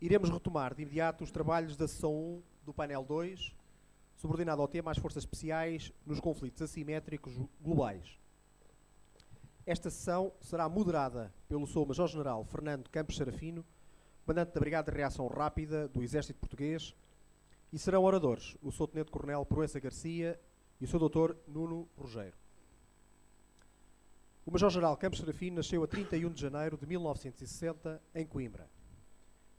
Iremos retomar de imediato os trabalhos da sessão 1 do painel 2, subordinado ao tema As Forças Especiais nos Conflitos Assimétricos Globais. Esta sessão será moderada pelo Sr. Major-General Fernando Campos Serafino, comandante da Brigada de Reação Rápida do Exército Português, e serão oradores o Sr. Tenente-Coronel Proença Garcia e o Sr. Dr. Nuno Rogério. O Major-General Campos Serafino nasceu a 31 de janeiro de 1960 em Coimbra.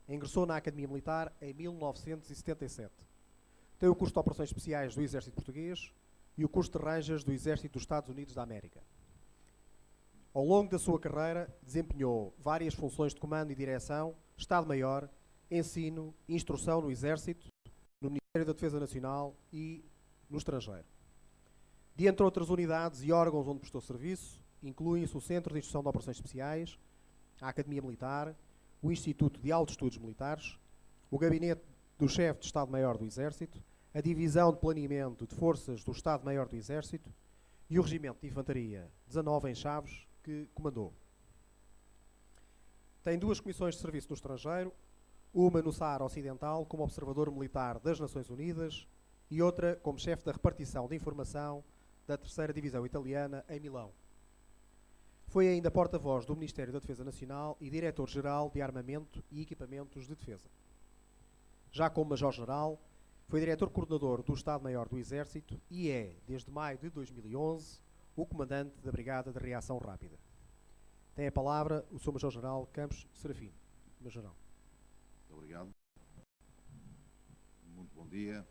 Ingressou na Academia Militar em 1977. Tem o curso de Operações Especiais do Exército Português e o curso de Rangers do Exército dos Estados Unidos da América. Ao longo da sua carreira, desempenhou várias funções de comando e direção, Estado-Maior, ensino e instrução no Exército, no Ministério da Defesa Nacional e no estrangeiro. De entre outras unidades e órgãos onde prestou serviço, incluem-se o Centro de Instrução de Operações Especiais, a Academia Militar, o Instituto de Altos Estudos Militares, o Gabinete do Chefe de Estado-Maior do Exército, a Divisão de Planeamento de Forças do Estado-Maior do Exército e o Regimento de Infantaria 19 em Chaves, que comandou. Tem duas comissões de serviço no estrangeiro, uma no Saara Ocidental como observador militar das Nações Unidas e outra como chefe da repartição de informação da 3ª Divisão Italiana em Milão. Foi ainda porta-voz do Ministério da Defesa Nacional e diretor-geral de Armamento e Equipamentos de Defesa. Já como Major-General, foi diretor-coordenador do Estado-Maior do Exército e é, desde maio de 2011, o comandante da Brigada de Reação Rápida. Tem a palavra o Sr. Major-General Campos Serafino. Major-General. Muito obrigado. Muito bom dia,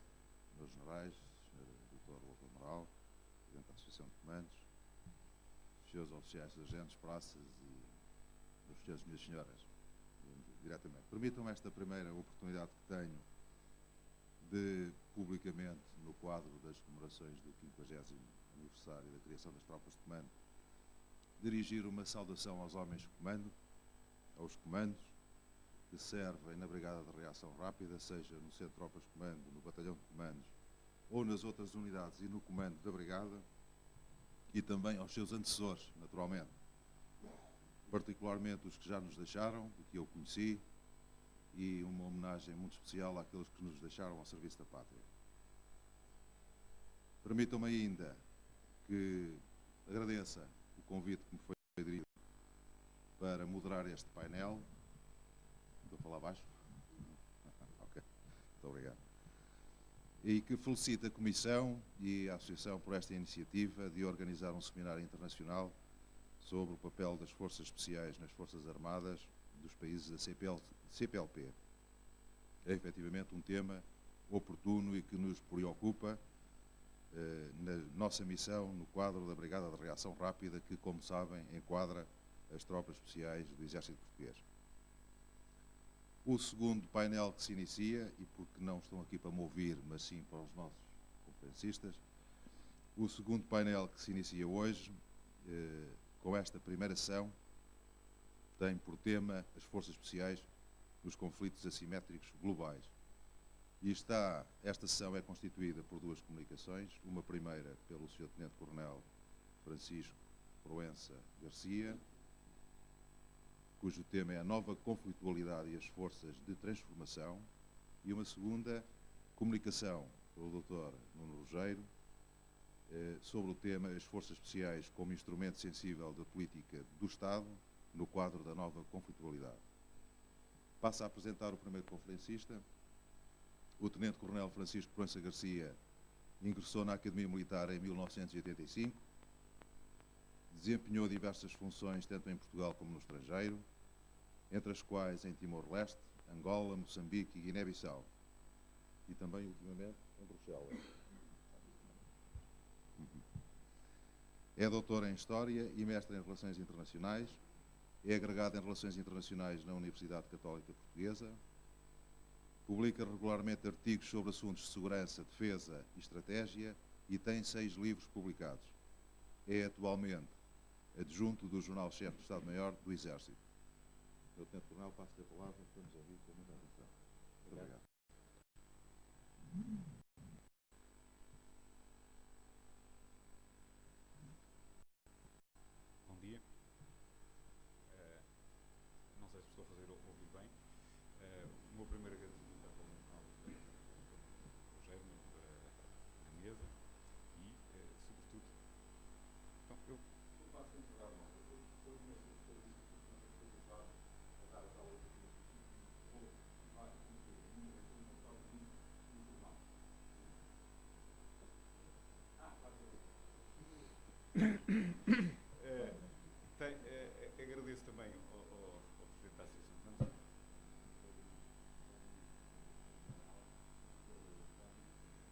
meus generais, Dr. Lobo-Amaral, Presidente da Associação de Comandos, senhores oficiais, agentes, praças e os senhores e minhas senhoras, diretamente. Permitam-me esta primeira oportunidade que tenho de, publicamente, no quadro das comemorações do 50º aniversário da criação das tropas de comando, dirigir uma saudação aos homens de comando, aos comandos, que servem na Brigada de Reação Rápida, seja no Centro de Tropas de Comando, no Batalhão de Comandos, ou nas outras unidades e no comando da Brigada, e também aos seus antecessores, naturalmente, particularmente os que já nos deixaram, de que eu conheci, e uma homenagem muito especial àqueles que nos deixaram ao serviço da pátria. Permitam-me ainda que agradeça o convite que me foi dirigido para moderar este painel. Estou a falar baixo? Ok, muito obrigado. E que felicito a Comissão e a Associação por esta iniciativa de organizar um seminário internacional sobre o papel das Forças Especiais nas Forças Armadas dos países da CPLP. É efetivamente um tema oportuno e que nos preocupa na nossa missão no quadro da Brigada de Reação Rápida, que, como sabem, enquadra as tropas especiais do Exército Português. O segundo painel que se inicia, e porque não estão aqui para me ouvir, mas sim para os nossos conferencistas, o segundo painel que se inicia hoje, com esta primeira sessão, tem por tema as Forças Especiais nos Conflitos Assimétricos Globais. E esta sessão é constituída por duas comunicações, uma primeira pelo Sr. Tenente-Coronel Francisco Proença Garcia, cujo tema é a nova conflitualidade e as forças de transformação, e uma segunda comunicação pelo Dr. Nuno Rogério, sobre o tema as Forças Especiais como instrumento sensível da política do Estado no quadro da nova conflitualidade. Passo a apresentar o primeiro conferencista. O Tenente-Coronel Francisco Proença Garcia ingressou na Academia Militar em 1985, desempenhou diversas funções tanto em Portugal como no estrangeiro, entre as quais em Timor-Leste, Angola, Moçambique e Guiné-Bissau, e também, ultimamente, em Bruxelas. É doutor em História e mestre em Relações Internacionais, é agregado em Relações Internacionais na Universidade Católica Portuguesa, publica regularmente artigos sobre assuntos de segurança, defesa e estratégia e tem 6 livros publicados. É atualmente adjunto do Jornal-Chefe do Estado-Maior do Exército. Sr. Tenente-Coronel, passo-lhe a palavra, estamos a ouvir com muita atenção. Muito obrigado. Bom dia. Não sei se estou a fazer ouvir bem. o meu primeiro agradecimento ao local Rogério na mesa e, sobretudo, então, eu faço sempre dar uma coisa. Eu começo a fazer isto porque não estou habituado a dar as aulas aqui no Instituto, vou continuar a cumprir a minha formação informal. Agradeço também ao Presidente da Associação de Nações.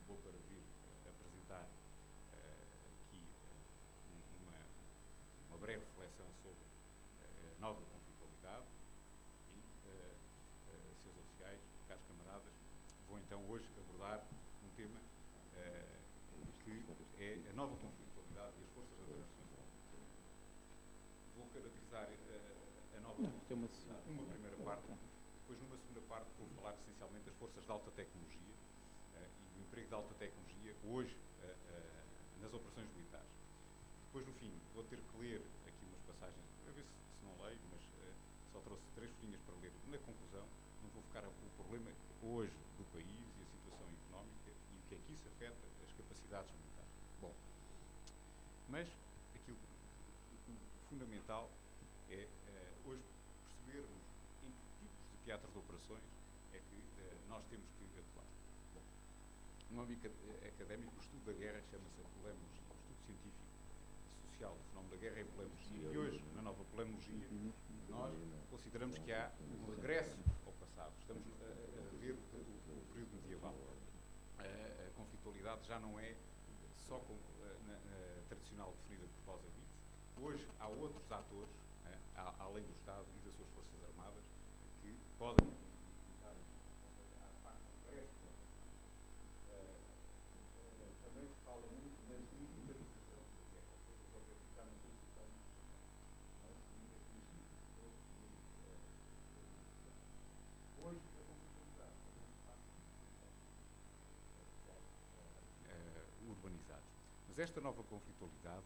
Vou para vir apresentar aqui uma breve reflexão sobre a nova conflitualidade e, seus oficiais, caros camaradas, vou então hoje abordar um tema que é a nova conflitualidade e as forças da transição. Vou caracterizar a nova conflitualidade numa primeira parte, depois numa segunda parte vou falar essencialmente das forças de alta tecnologia e do emprego de alta tecnologia hoje nas operações militares. Depois, no fim, vou ter que ler aqui umas passagens, para ver se não leio, mas só trouxe 3 folhinhas para ler na conclusão. Não vou focar o problema hoje do país e a situação económica e o que é que isso afeta as capacidades militares. Bom, mas aquilo fundamental é hoje percebermos em que tipos de teatros de operações é que nós temos que atuar. Bom, um âmbito académico, o estudo da guerra chama-se a polemologia, o estudo científico e social do fenómeno da guerra é a polemologia. E hoje, na nova polemologia, nós consideramos que há um regresso ao passado. Estamos a ver o período medieval. A conflitualidade já não é só na tradicional definida por Clausewitz. Hoje há outros atores, além do Estado e das suas forças armadas, que podem utilizar a parte do resto. Também se fala muito na desmilitarização da guerra, ou seja, os objetivos já não têm que estar muito hoje a conflitualidade urbanizados. Mas esta nova conflitualidade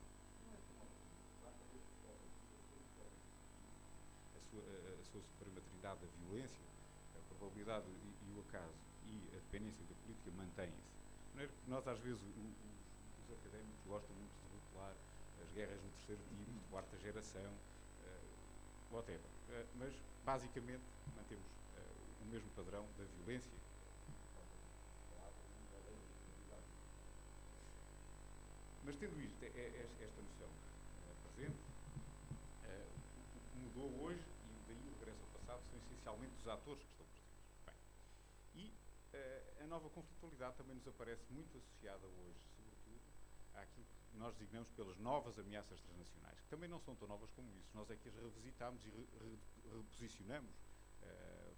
a sua supramaternidade da violência, a probabilidade e o acaso e a dependência da política mantêm-se. Nós, às vezes, os académicos gostam muito de rotular as guerras do terceiro tipo, de quarta geração, whatever. Mas, basicamente, mantemos o mesmo padrão da violência. Mas, tendo isto, esta noção presente, o que mudou hoje, e daí o regresso ao passado, são essencialmente os atores que estão presentes. Bem, e a nova conflitualidade também nos aparece muito associada hoje, sobretudo, àquilo que nós designamos pelas novas ameaças transnacionais, que também não são tão novas como isso. Nós é que as revisitamos e reposicionamos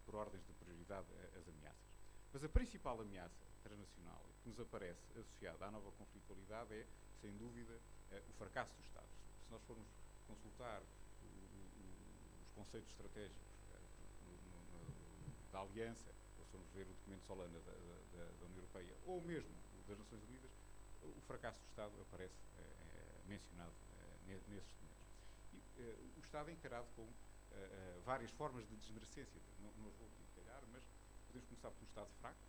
por ordens de prioridade as ameaças. Mas a principal ameaça transnacional que nos aparece associada à nova conflitualidade é, sem dúvida, o fracasso dos Estados. Se nós formos consultar os conceitos estratégicos da Aliança, ou se formos ver o documento Solana da União Europeia, ou mesmo das Nações Unidas, o fracasso do Estado aparece mencionado nesses documentos. E o Estado é encarado com várias formas de desmerecência. Não os vou aqui detalhar, mas podemos começar pelo Estado fraco.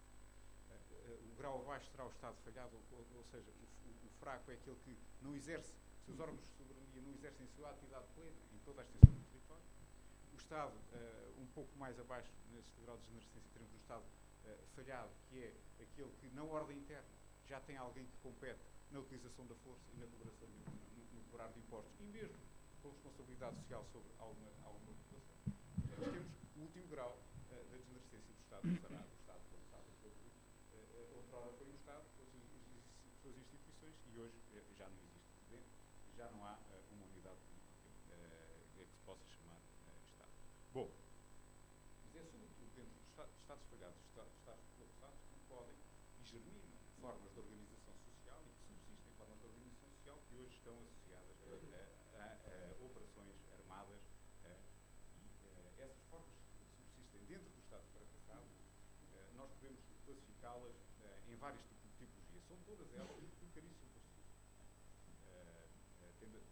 O grau abaixo será o Estado falhado, ou seja, o fraco é aquele que não exerce, seus órgãos de soberania não exercem sua atividade plena em toda a extensão do território. O Estado, um pouco mais abaixo, neste grau de desmerecência, teremos o Estado falhado, que é aquele que, na ordem interna, já tem alguém que compete na utilização da força e na cobração no cobrar de impostos, e mesmo com responsabilidade social sobre alguma população. Depois temos o último grau da desmerecência do Estado, que será o Estado, como sabe, outrora foi um Estado, suas instituições, e hoje já não existe dentro, já não há uma unidade política que se possa chamar Estado. Bom, mas é sobretudo dentro dos Estados falhados, Estados colapsados, que podem e germinam formas de organização social e que subsistem formas de organização social que hoje estão associadas a operações armadas e essas formas que subsistem dentro do Estado fracassado, nós podemos classificá-las em várias tipologias. São todas elas caríssimas de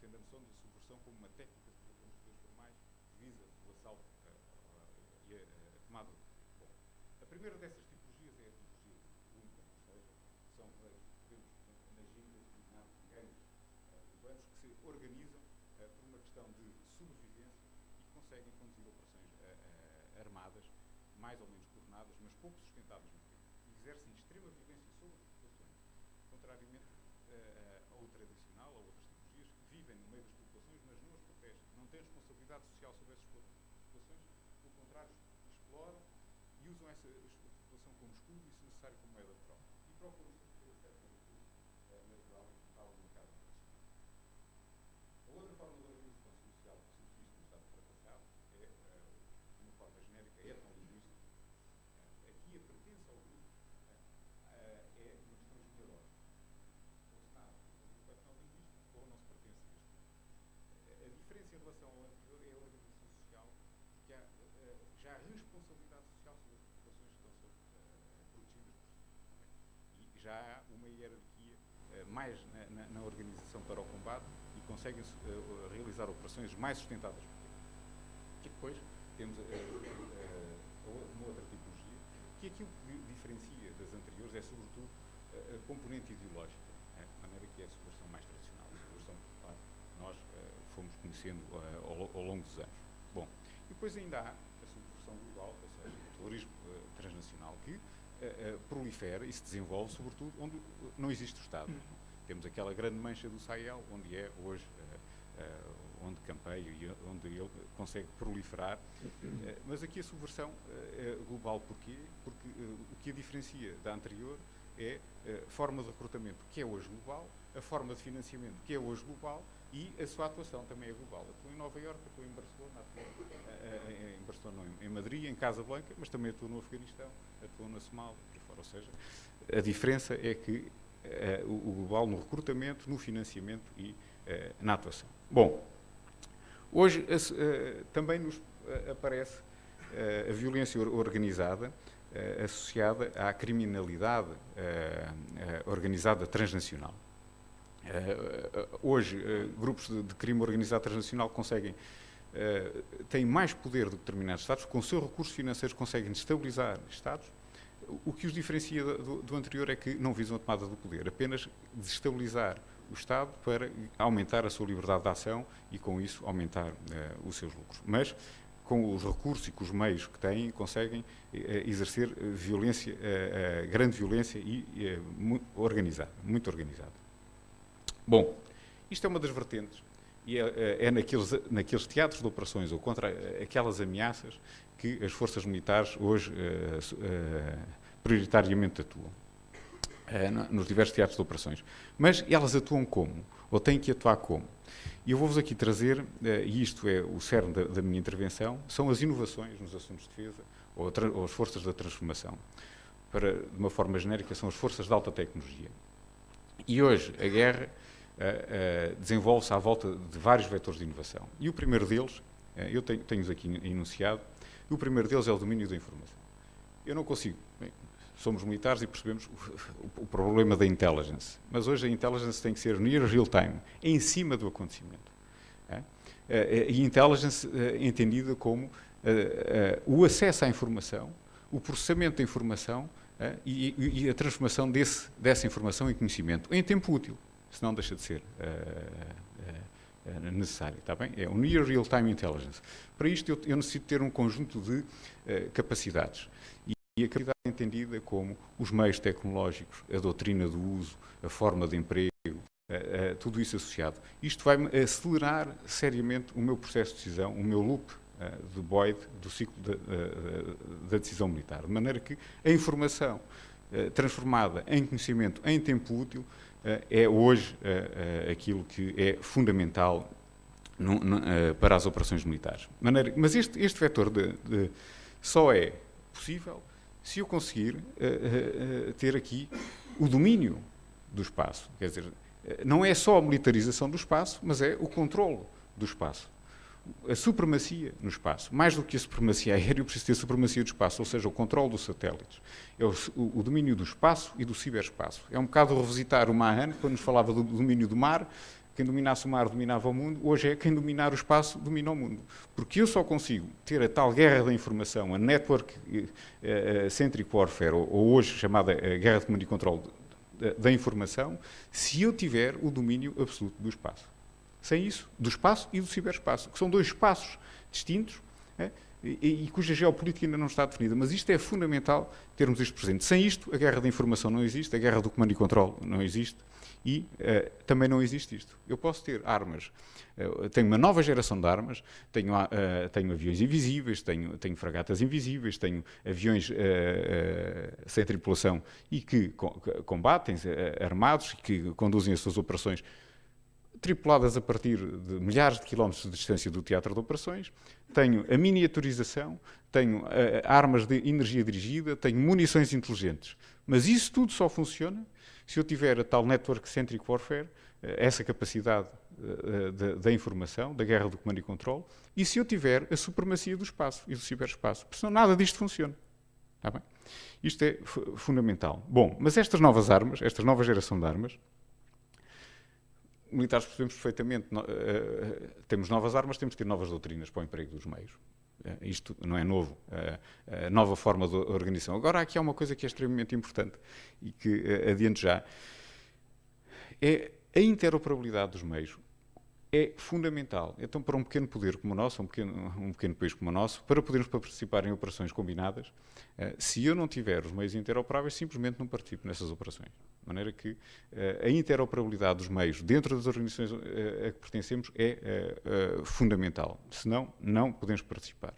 tendo a noção de subversão como uma técnica de relações de poderes formais que visa o assalto e a tomada. Bom, primeira dessas tipologias é a tipologia única, ou seja, são nas gingas designados gangues urbanos que se organizam por uma questão de sobrevivência e que conseguem conduzir operações armadas, mais ou menos coordenadas, mas pouco sustentáveis no tempo. E exercem extrema violência sobre as populações, contrariamente ao tradicional, a outras tipologias que vivem no meio das populações, mas não as protegem, não têm responsabilidade social sobre essas populações, pelo contrário, exploram e usam essa população como escudo e, se necessário, como moeda de troca. E procuram ter acesso ao recurso natural ao mercado internacional. A outra forma de organização social que subsiste no Estado fracassado é, de uma forma genérica, etnolinguística. Aqui a pertença ao grupo é uma questão genealógica. Ou se nasce no grupo etnolinguístico ou não se pertence a este grupo. A diferença em relação ao anterior é a organização social, que há já a responsabilidade social sobre as populações que estão a ser protegidas por si. E já há uma hierarquia mais na organização para o combate e conseguem realizar operações mais sustentadas por tempo. E depois temos uma outra tipologia, que aquilo que diferencia das anteriores é, sobretudo, a componente ideológica, de maneira que é a subversão mais tradicional, a subversão popular, nós fomos conhecendo ao longo dos anos. Bom, e depois ainda há a subversão global, ou seja, o terrorismo transnacional, que prolifera e se desenvolve, sobretudo, onde não existe o Estado. Temos aquela grande mancha do Sahel, onde é hoje, onde campeia e onde ele consegue proliferar. Mas aqui a subversão global, porquê? Porque o que a diferencia da anterior é a forma de recrutamento, que é hoje global, a forma de financiamento, que é hoje global, e a sua atuação também é global. Atuou em Nova Iorque, atuou em Barcelona, em Madrid, em Casablanca, mas também atuou no Afeganistão, atuou na Somália, por fora. Ou seja, a diferença é que o global no recrutamento, no financiamento e na atuação. Bom, hoje também nos aparece a violência organizada associada à criminalidade organizada transnacional. Hoje, grupos de crime organizado transnacional têm mais poder do que determinados Estados, com o seu recursos financeiros conseguem destabilizar Estados. O que os diferencia do anterior é que não visam a tomada do poder, apenas desestabilizar o Estado para aumentar a sua liberdade de ação e, com isso, aumentar os seus lucros. Mas, com os recursos e com os meios que têm, conseguem exercer violência, grande violência e organizada, muito organizada. Bom, isto é uma das vertentes e é naqueles teatros de operações ou contra aquelas ameaças que as forças militares hoje prioritariamente atuam, nos diversos teatros de operações. Mas elas atuam como? Ou têm que atuar como? E eu vou-vos aqui trazer, e isto é o cerne da minha intervenção, são as inovações nos assuntos de defesa ou as forças da transformação. De uma forma genérica, são as forças de alta tecnologia. E hoje a guerra desenvolve-se à volta de vários vetores de inovação. E o primeiro deles, eu tenho-os aqui enunciado, e o primeiro deles é o domínio da informação. Eu não consigo... Somos militares e percebemos o problema da intelligence. Mas hoje a intelligence tem que ser near real time, em cima do acontecimento. E intelligence entendida como o acesso à informação, o processamento da informação e a transformação dessa informação em conhecimento, em tempo útil, senão deixa de ser necessário, está bem? É o near real time intelligence. Para isto eu necessito ter um conjunto de capacidades. E a capacidade é entendida como os meios tecnológicos, a doutrina do uso, a forma de emprego, tudo isso associado. Isto vai-me acelerar seriamente o meu processo de decisão, o meu loop de Boyd, do ciclo da decisão militar. De maneira que a informação transformada em conhecimento em tempo útil é hoje aquilo que é fundamental para as operações militares. Mas este vetor só é possível se eu conseguir ter aqui o domínio do espaço. Quer dizer, não é só a militarização do espaço, mas é o controle do espaço. A supremacia no espaço. Mais do que a supremacia aérea, eu preciso ter a supremacia do espaço, ou seja, o controle dos satélites. É o domínio do espaço e do ciberespaço. É um bocado revisitar o Mahan, quando nos falava do domínio do mar, quem dominasse o mar dominava o mundo, hoje é quem dominar o espaço domina o mundo. Porque eu só consigo ter a tal guerra da informação, a Network Centric Warfare, ou hoje chamada guerra de comando e controle da informação, se eu tiver o domínio absoluto do espaço. Sem isso, do espaço e do ciberespaço, que são dois espaços distintos, e cuja geopolítica ainda não está definida. Mas isto é fundamental termos isto presente. Sem isto, a guerra da informação não existe, a guerra do comando e controle não existe, e também não existe isto. Eu posso ter armas, tenho uma nova geração de armas, tenho aviões invisíveis, tenho fragatas invisíveis, tenho aviões sem tripulação e que combatem, armados, e que conduzem as suas operações tripuladas a partir de milhares de quilómetros de distância do teatro de operações, tenho a miniaturização, tenho armas de energia dirigida, tenho munições inteligentes. Mas isso tudo só funciona se eu tiver a tal Network Centric Warfare, essa capacidade da informação, da guerra do comando e controle, e se eu tiver a supremacia do espaço e do ciberespaço. Porque senão nada disto funciona. Está bem? Isto é fundamental. Bom, mas estas novas armas, esta nova geração de armas, militares percebemos perfeitamente, temos novas armas, temos que ter novas doutrinas para o emprego dos meios. Isto não é novo, a nova forma de organização. Agora, aqui há uma coisa que é extremamente importante e que adianto já, é a interoperabilidade dos meios. É fundamental. Então, para um pequeno poder como o nosso, um pequeno país como o nosso, para podermos participar em operações combinadas, se eu não tiver os meios interoperáveis, simplesmente não participo nessas operações. De maneira que a interoperabilidade dos meios dentro das organizações a que pertencemos é fundamental. Senão, não podemos participar.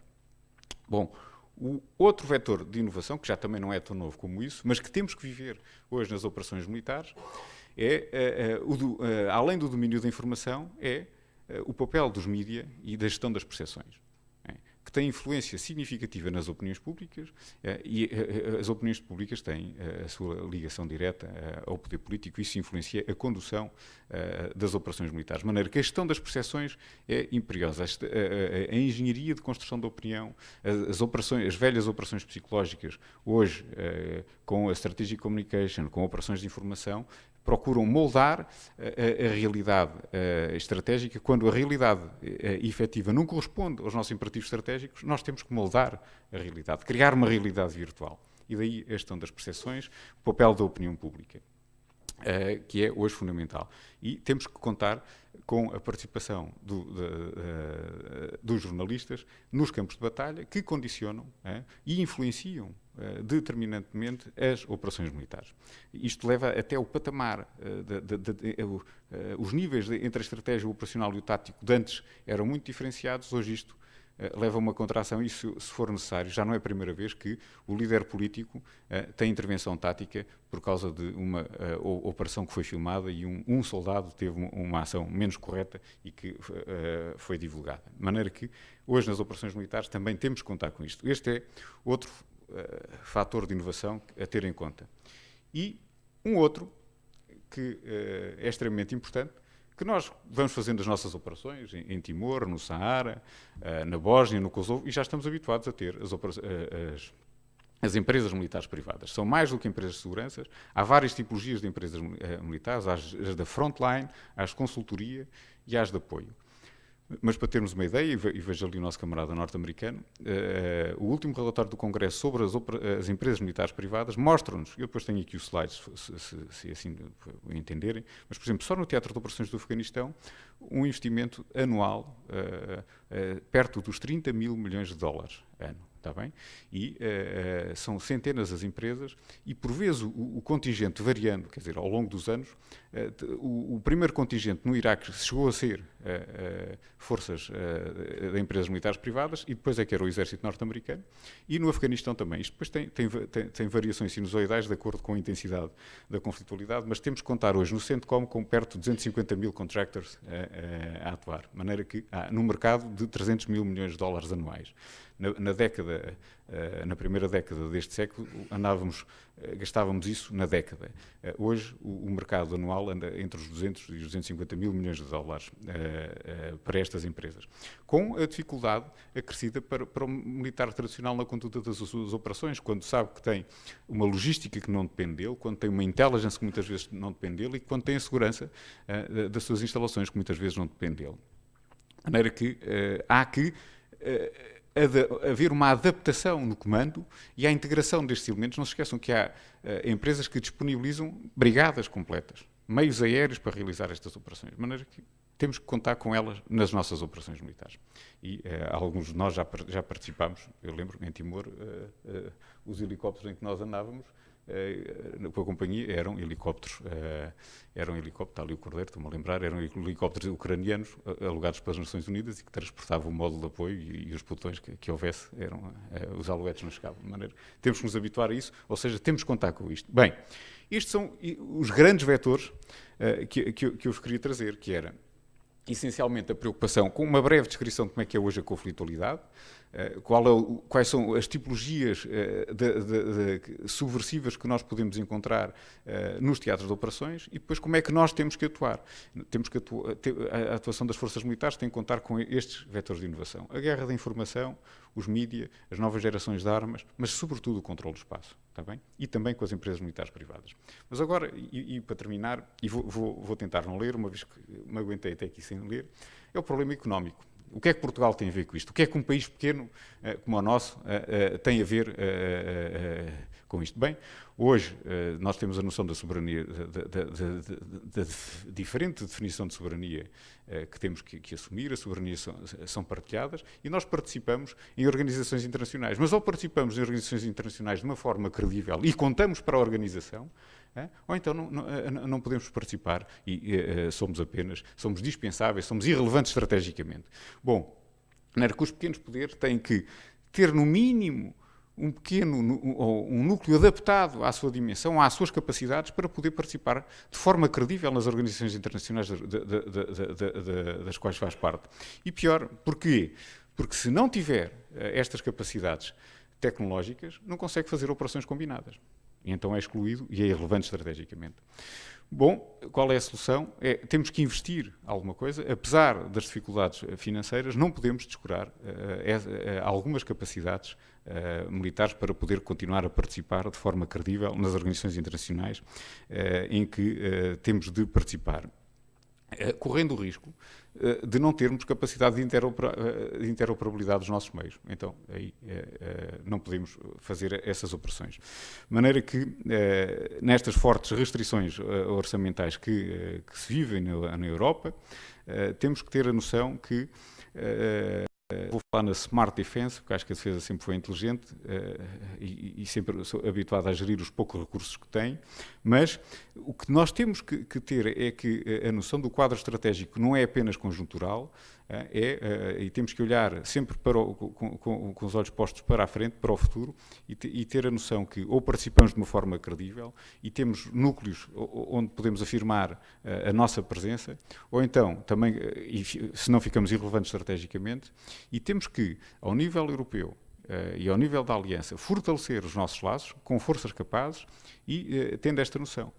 Bom, o outro vetor de inovação, que já também não é tão novo como isso, mas que temos que viver hoje nas operações militares, além do domínio da informação, é o papel dos mídia e da gestão das percepções, que tem influência significativa nas opiniões públicas, e as opiniões públicas têm a sua ligação direta ao poder político, e isso influencia a condução das operações militares. De maneira que a gestão das percepções é imperiosa. A engenharia de construção da opinião, as velhas operações psicológicas, hoje, com a Strategic Communication, com operações de informação, procuram moldar a realidade estratégica. Quando a realidade efetiva não corresponde aos nossos imperativos estratégicos, nós temos que moldar a realidade, criar uma realidade virtual. E daí a gestão das percepções, o papel da opinião pública, que é hoje fundamental. E temos que contar com a participação dos jornalistas nos campos de batalha, que condicionam e influenciam determinantemente as operações militares. Isto leva até o patamar, os níveis entre a estratégia operacional e o tático de antes eram muito diferenciados, hoje isto leva a uma contração e, se for necessário, já não é a primeira vez que o líder político tem intervenção tática por causa de uma operação que foi filmada e um soldado teve uma ação menos correta e que foi divulgada. De maneira que, hoje, nas operações militares, também temos que contar com isto. Este é outro fator de inovação a ter em conta. E um outro que é extremamente importante, que nós vamos fazendo as nossas operações em Timor, no Saara, na Bósnia, no Kosovo, e já estamos habituados a ter as empresas militares privadas. São mais do que empresas de segurança. Há várias tipologias de empresas militares, as da frontline, as de consultoria e as de apoio. Mas para termos uma ideia, e vejo ali o nosso camarada norte-americano, o último relatório do Congresso sobre as empresas militares privadas mostra-nos, eu depois tenho aqui os slides, se assim entenderem, mas, por exemplo, só no Teatro de Operações do Afeganistão, um investimento anual perto dos 30 mil milhões de dólares ano. Está bem? E são centenas as empresas e, por vezes, o contingente variando, quer dizer, ao longo dos anos, o primeiro contingente no Iraque chegou a ser forças de empresas militares privadas e depois é que era o exército norte-americano, e no Afeganistão também. Isto depois tem variações sinusoidais de acordo com a intensidade da conflitualidade, mas temos que contar hoje no CENTCOM com perto de 250 mil contractors a atuar, de maneira que há no mercado de 300 mil milhões de dólares anuais. na primeira década deste século, gastávamos isso na década. Hoje, o mercado anual anda entre os 200 e os 250 mil milhões de dólares para estas empresas, com a dificuldade acrescida para o militar tradicional na conduta das suas operações, quando sabe que tem uma logística que não depende dele, quando tem uma intelligence que muitas vezes não depende dele e quando tem a segurança das suas instalações que muitas vezes não depende dele. De maneira que há que haver uma adaptação no comando e à integração destes elementos. Não se esqueçam que há empresas que disponibilizam brigadas completas, meios aéreos para realizar estas operações, de maneira que temos que contar com elas nas nossas operações militares. E alguns de nós já participámos, eu lembro, em Timor, os helicópteros em que nós andávamos, com a companhia, eram helicópteros, está ali o Cordeiro, estou-me a lembrar, eram helicópteros ucranianos alugados pelas Nações Unidas e que transportavam o módulo de apoio e os pelotões que houvesse, os aluetes não chegavam. De maneira, temos que nos habituar a isso, ou seja, temos que contar com isto. Bem, estes são os grandes vetores que eu vos queria trazer, que era essencialmente a preocupação com uma breve descrição de como é que é hoje a conflitualidade, quais são as tipologias subversivas que nós podemos encontrar nos teatros de operações e depois como é que nós temos que atuar. A atuação das forças militares tem que contar com estes vetores de inovação. A guerra da informação, os mídia, as novas gerações de armas, mas sobretudo o controle do espaço, está bem? E também com as empresas militares privadas. Mas agora, e para terminar, e vou tentar não ler, uma vez que me aguentei até aqui sem ler, é o problema económico. O que é que Portugal tem a ver com isto? O que é que um país pequeno como o nosso tem a ver com isto? Bem, hoje nós temos a noção da soberania, da diferente definição de soberania que temos que assumir, as soberanias são partilhadas e nós participamos em organizações internacionais. Mas ou participamos em organizações internacionais de uma forma credível e contamos para a organização, ou então não podemos participar e somos dispensáveis, somos irrelevantes estrategicamente. Bom, que os pequenos poderes têm que ter no mínimo um núcleo adaptado à sua dimensão, às suas capacidades, para poder participar de forma credível nas organizações internacionais das quais faz parte. E pior, porquê? Porque se não tiver estas capacidades tecnológicas, não consegue fazer operações combinadas. E então é excluído e é irrelevante estrategicamente. Bom, qual é a solução? Temos que investir alguma coisa. Apesar das dificuldades financeiras, não podemos descurar algumas capacidades militares para poder continuar a participar de forma credível nas organizações internacionais em que temos de participar. Correndo o risco de não termos capacidade de interoperabilidade dos nossos meios. Então, aí não podemos fazer essas operações. De maneira que, nestas fortes restrições orçamentais que se vivem na Europa, temos que ter a noção que vou falar na Smart Defense, porque acho que a defesa sempre foi inteligente e sempre sou habituado a gerir os poucos recursos que tem, mas o que nós temos que ter é que a noção do quadro estratégico não é apenas conjuntural, e temos que olhar sempre com os olhos postos para a frente, para o futuro, e ter a noção que ou participamos de uma forma credível e temos núcleos onde podemos afirmar a nossa presença, ou então, também, se não ficamos irrelevantes estrategicamente, e temos que, ao nível europeu e ao nível da aliança, fortalecer os nossos laços com forças capazes e tendo esta noção.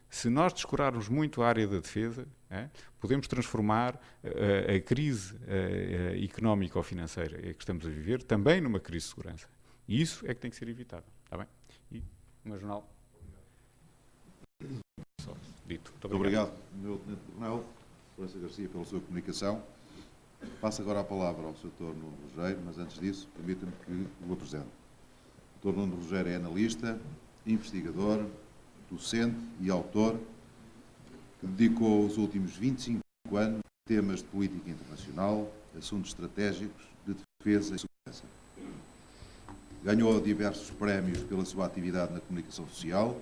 Se nós descurarmos muito a área da defesa, podemos transformar a crise económica ou financeira que estamos a viver também numa crise de segurança. E isso é que tem que ser evitado. Está bem? E o meu jornal. Só dito. Muito obrigado, meu Tenente Coronel França Garcia, pela sua comunicação. Passo agora a palavra ao Sr. Dr. Nuno Rogério, mas antes disso, permita-me que o apresente. O Dr. Nuno Rogério é analista, investigador, docente e autor, que dedicou os últimos 25 anos a temas de política internacional, assuntos estratégicos, de defesa e segurança. Ganhou diversos prémios pela sua atividade na comunicação social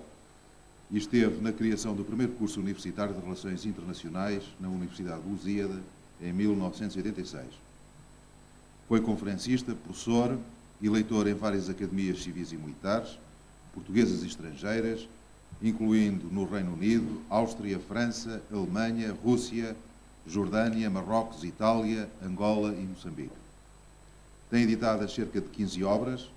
e esteve na criação do primeiro curso universitário de Relações Internacionais na Universidade de Lusíada, em 1986. Foi conferencista, professor e leitor em várias academias civis e militares, portuguesas e estrangeiras, incluindo no Reino Unido, Áustria, França, Alemanha, Rússia, Jordânia, Marrocos, Itália, Angola e Moçambique. Tem editadas cerca de 15 obras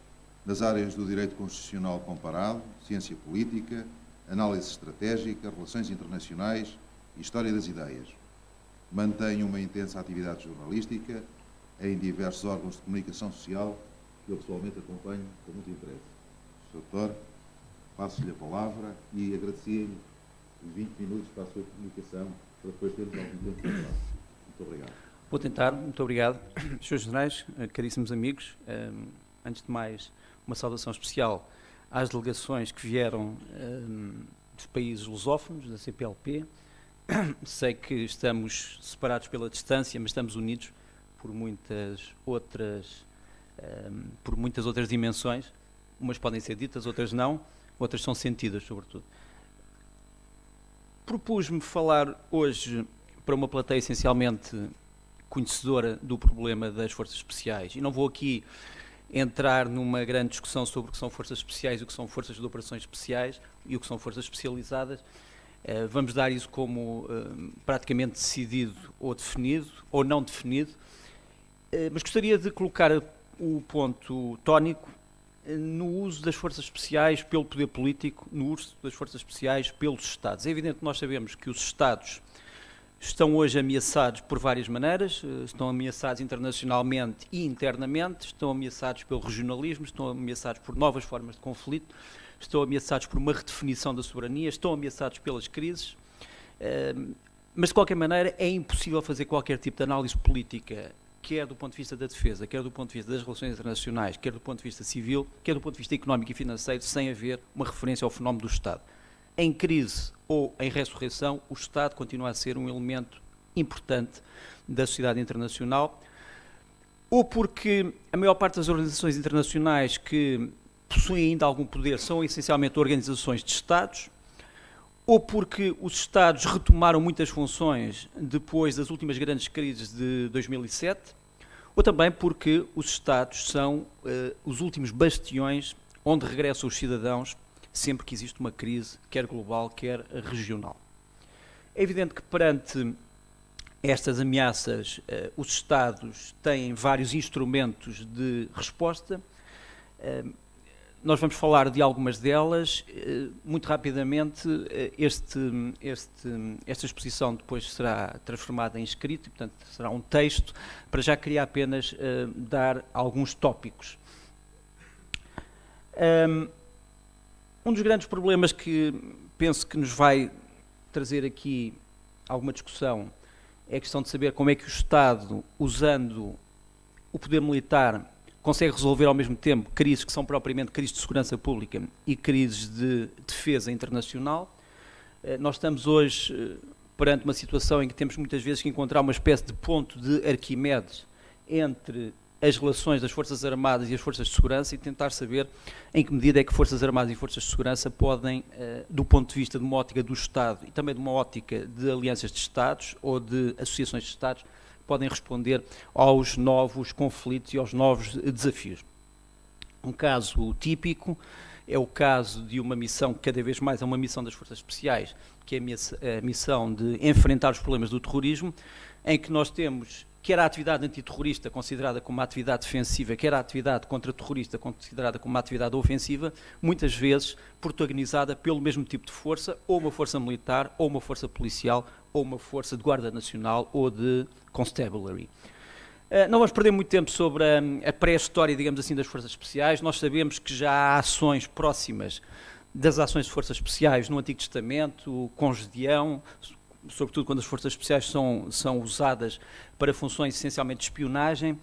nas áreas do direito constitucional comparado, ciência política, análise estratégica, relações internacionais e história das ideias. Mantém uma intensa atividade jornalística em diversos órgãos de comunicação social que eu pessoalmente acompanho com muito interesse. Sr. Doutor, passo-lhe a palavra e agradecia-lhe os 20 minutos para a sua comunicação, para depois termos algum tempo para falar. Muito obrigado. Vou tentar, muito obrigado. Srs. Generais, caríssimos amigos, antes de mais, uma saudação especial às delegações que vieram dos países lusófonos, da CPLP. Sei que estamos separados pela distância, mas estamos unidos por muitas outras dimensões. Umas podem ser ditas, outras não, outras são sentidas, sobretudo. Propus-me falar hoje para uma plateia essencialmente conhecedora do problema das forças especiais, e não vou aqui entrar numa grande discussão sobre o que são forças especiais, o que são forças de operações especiais e o que são forças especializadas. Vamos dar isso como praticamente decidido ou definido, ou não definido, mas gostaria de colocar o ponto tónico no uso das forças especiais pelo poder político, no uso das forças especiais pelos Estados. É evidente que nós sabemos que os Estados estão hoje ameaçados por várias maneiras, estão ameaçados internacionalmente e internamente, estão ameaçados pelo regionalismo, estão ameaçados por novas formas de conflito, estão ameaçados por uma redefinição da soberania, estão ameaçados pelas crises, mas de qualquer maneira é impossível fazer qualquer tipo de análise política, quer do ponto de vista da defesa, quer do ponto de vista das relações internacionais, quer do ponto de vista civil, quer do ponto de vista económico e financeiro, sem haver uma referência ao fenómeno do Estado. Em crise ou em ressurreição, o Estado continua a ser um elemento importante da sociedade internacional, ou porque a maior parte das organizações internacionais que possuem ainda algum poder são essencialmente organizações de Estados, ou porque os Estados retomaram muitas funções depois das últimas grandes crises de 2007, ou também porque os Estados são os últimos bastiões onde regressam os cidadãos sempre que existe uma crise, quer global, quer regional. É evidente que perante estas ameaças, os Estados têm vários instrumentos de resposta. Nós vamos falar de algumas delas. Muito rapidamente, esta exposição depois será transformada em escrito, e, portanto, será um texto. Para já queria apenas dar alguns tópicos. Um dos grandes problemas que penso que nos vai trazer aqui alguma discussão é a questão de saber como é que o Estado, usando o poder militar, consegue resolver ao mesmo tempo crises que são propriamente crises de segurança pública e crises de defesa internacional. Nós estamos hoje perante uma situação em que temos muitas vezes que encontrar uma espécie de ponto de Arquimedes entre as relações das Forças Armadas e as Forças de Segurança e tentar saber em que medida é que Forças Armadas e Forças de Segurança podem, do ponto de vista de uma ótica do Estado e também de uma ótica de alianças de Estados ou de associações de Estados, podem responder aos novos conflitos e aos novos desafios. Um caso típico é o caso de uma missão que cada vez mais é uma missão das Forças Especiais, que é a missão de enfrentar os problemas do terrorismo, em que nós temos quer a atividade antiterrorista considerada como uma atividade defensiva, quer a atividade contra-terrorista considerada como uma atividade ofensiva, muitas vezes protagonizada pelo mesmo tipo de força, ou uma força militar, ou uma força policial, ou uma força de guarda nacional, ou de constabulary. Não vamos perder muito tempo sobre a pré-história, digamos assim, das forças especiais. Nós sabemos que já há ações próximas das ações de forças especiais no Antigo Testamento, com Gedeão, sobretudo quando as forças especiais são usadas para funções essencialmente de espionagem.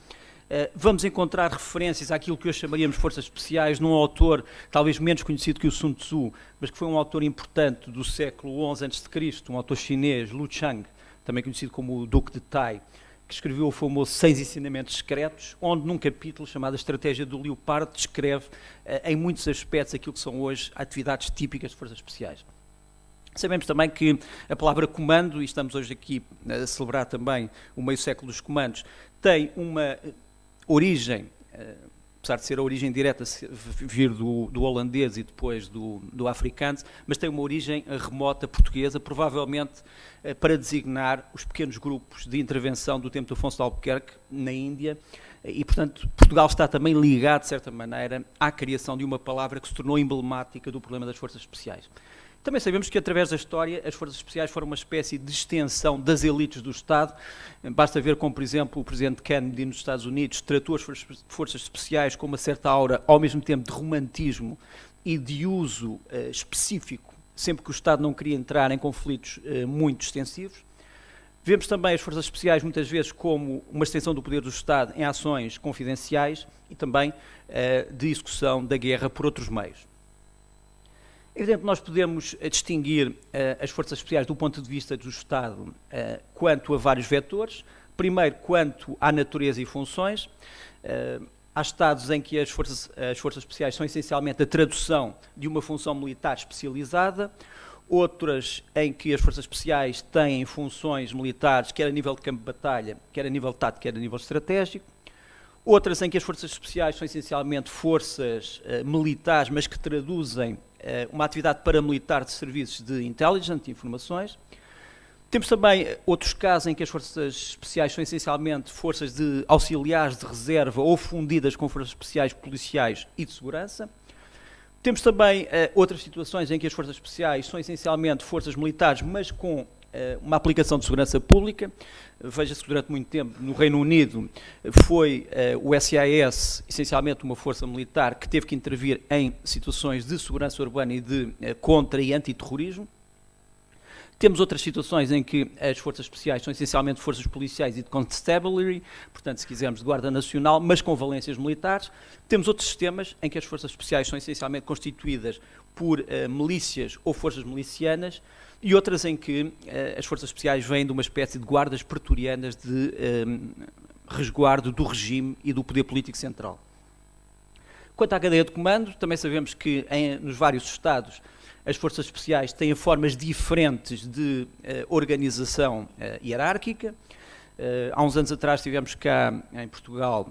Vamos encontrar referências àquilo que hoje chamaríamos forças especiais num autor talvez menos conhecido que o Sun Tzu, mas que foi um autor importante do século XI a.C., um autor chinês, Lu Chang, também conhecido como o Duque de Tai, que escreveu o famoso 6 ensinamentos secretos, onde num capítulo chamado A Estratégia do Leopardo descreve em muitos aspectos aquilo que são hoje atividades típicas de forças especiais. Sabemos também que a palavra comando, e estamos hoje aqui a celebrar também o meio século dos comandos, tem uma origem, apesar de ser a origem direta vir do holandês e depois do africano, mas tem uma origem remota portuguesa, provavelmente para designar os pequenos grupos de intervenção do tempo de Afonso de Albuquerque, na Índia, E, portanto, Portugal está também ligado, de certa maneira, à criação de uma palavra que se tornou emblemática do problema das forças especiais. Também sabemos que, através da história, as forças especiais foram uma espécie de extensão das elites do Estado. Basta ver como, por exemplo, o presidente Kennedy nos Estados Unidos tratou as forças especiais com uma certa aura, ao mesmo tempo, de romantismo e de uso específico, sempre que o Estado não queria entrar em conflitos muito extensivos. Vemos também as forças especiais, muitas vezes, como uma extensão do poder do Estado em ações confidenciais e também de execução da guerra por outros meios. É evidente que nós podemos distinguir as forças especiais do ponto de vista do Estado quanto a vários vetores. Primeiro, quanto à natureza e funções. Há Estados em que as forças especiais são essencialmente a tradução de uma função militar especializada, outras em que as forças especiais têm funções militares, quer a nível de campo de batalha, quer a nível tático, quer a nível estratégico. Outras em que as forças especiais são essencialmente forças militares, mas que traduzem uma atividade paramilitar de serviços de intelligence, de informações. Temos também outros casos em que as forças especiais são essencialmente forças de auxiliares de reserva ou fundidas com forças especiais policiais e de segurança. Temos também outras situações em que as forças especiais são essencialmente forças militares, mas com uma aplicação de segurança pública. Veja-se que durante muito tempo no Reino Unido foi o SAS, essencialmente uma força militar que teve que intervir em situações de segurança urbana e de contra e antiterrorismo. Temos outras situações em que as forças especiais são essencialmente forças policiais e de constabulary, portanto, se quisermos, de Guarda Nacional, mas com valências militares. Temos outros sistemas em que as forças especiais são essencialmente constituídas por milícias ou forças milicianas, e outras em que as forças especiais vêm de uma espécie de guardas pretorianas de resguardo do regime e do poder político central. Quanto à cadeia de comando, também sabemos que nos vários Estados as forças especiais têm formas diferentes de organização hierárquica. Há uns anos atrás tivemos cá em Portugal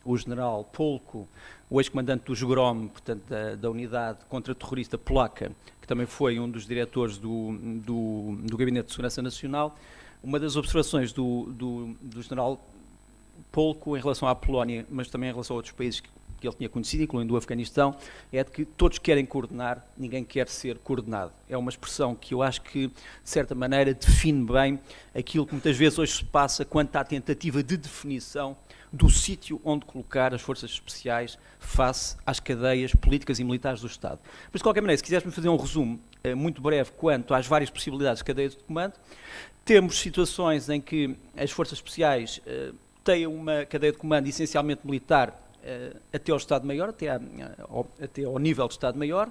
o general Polko, o ex-comandante do Jugrom, portanto da unidade contra-terrorista polaca, que também foi um dos diretores do Gabinete de Segurança Nacional. Uma das observações do general Polko em relação à Polónia, mas também em relação a outros países que ele tinha conhecido, incluindo o Afeganistão, é de que todos querem coordenar, ninguém quer ser coordenado. É uma expressão que eu acho que, de certa maneira, define bem aquilo que muitas vezes hoje se passa quanto à tentativa de definição do sítio onde colocar as forças especiais face às cadeias políticas e militares do Estado. Mas, de qualquer maneira, se quiseres-me fazer um resumo muito breve quanto às várias possibilidades de cadeias de comando, temos situações em que as forças especiais têm uma cadeia de comando essencialmente militar até ao Estado-Maior, até ao nível de Estado-Maior.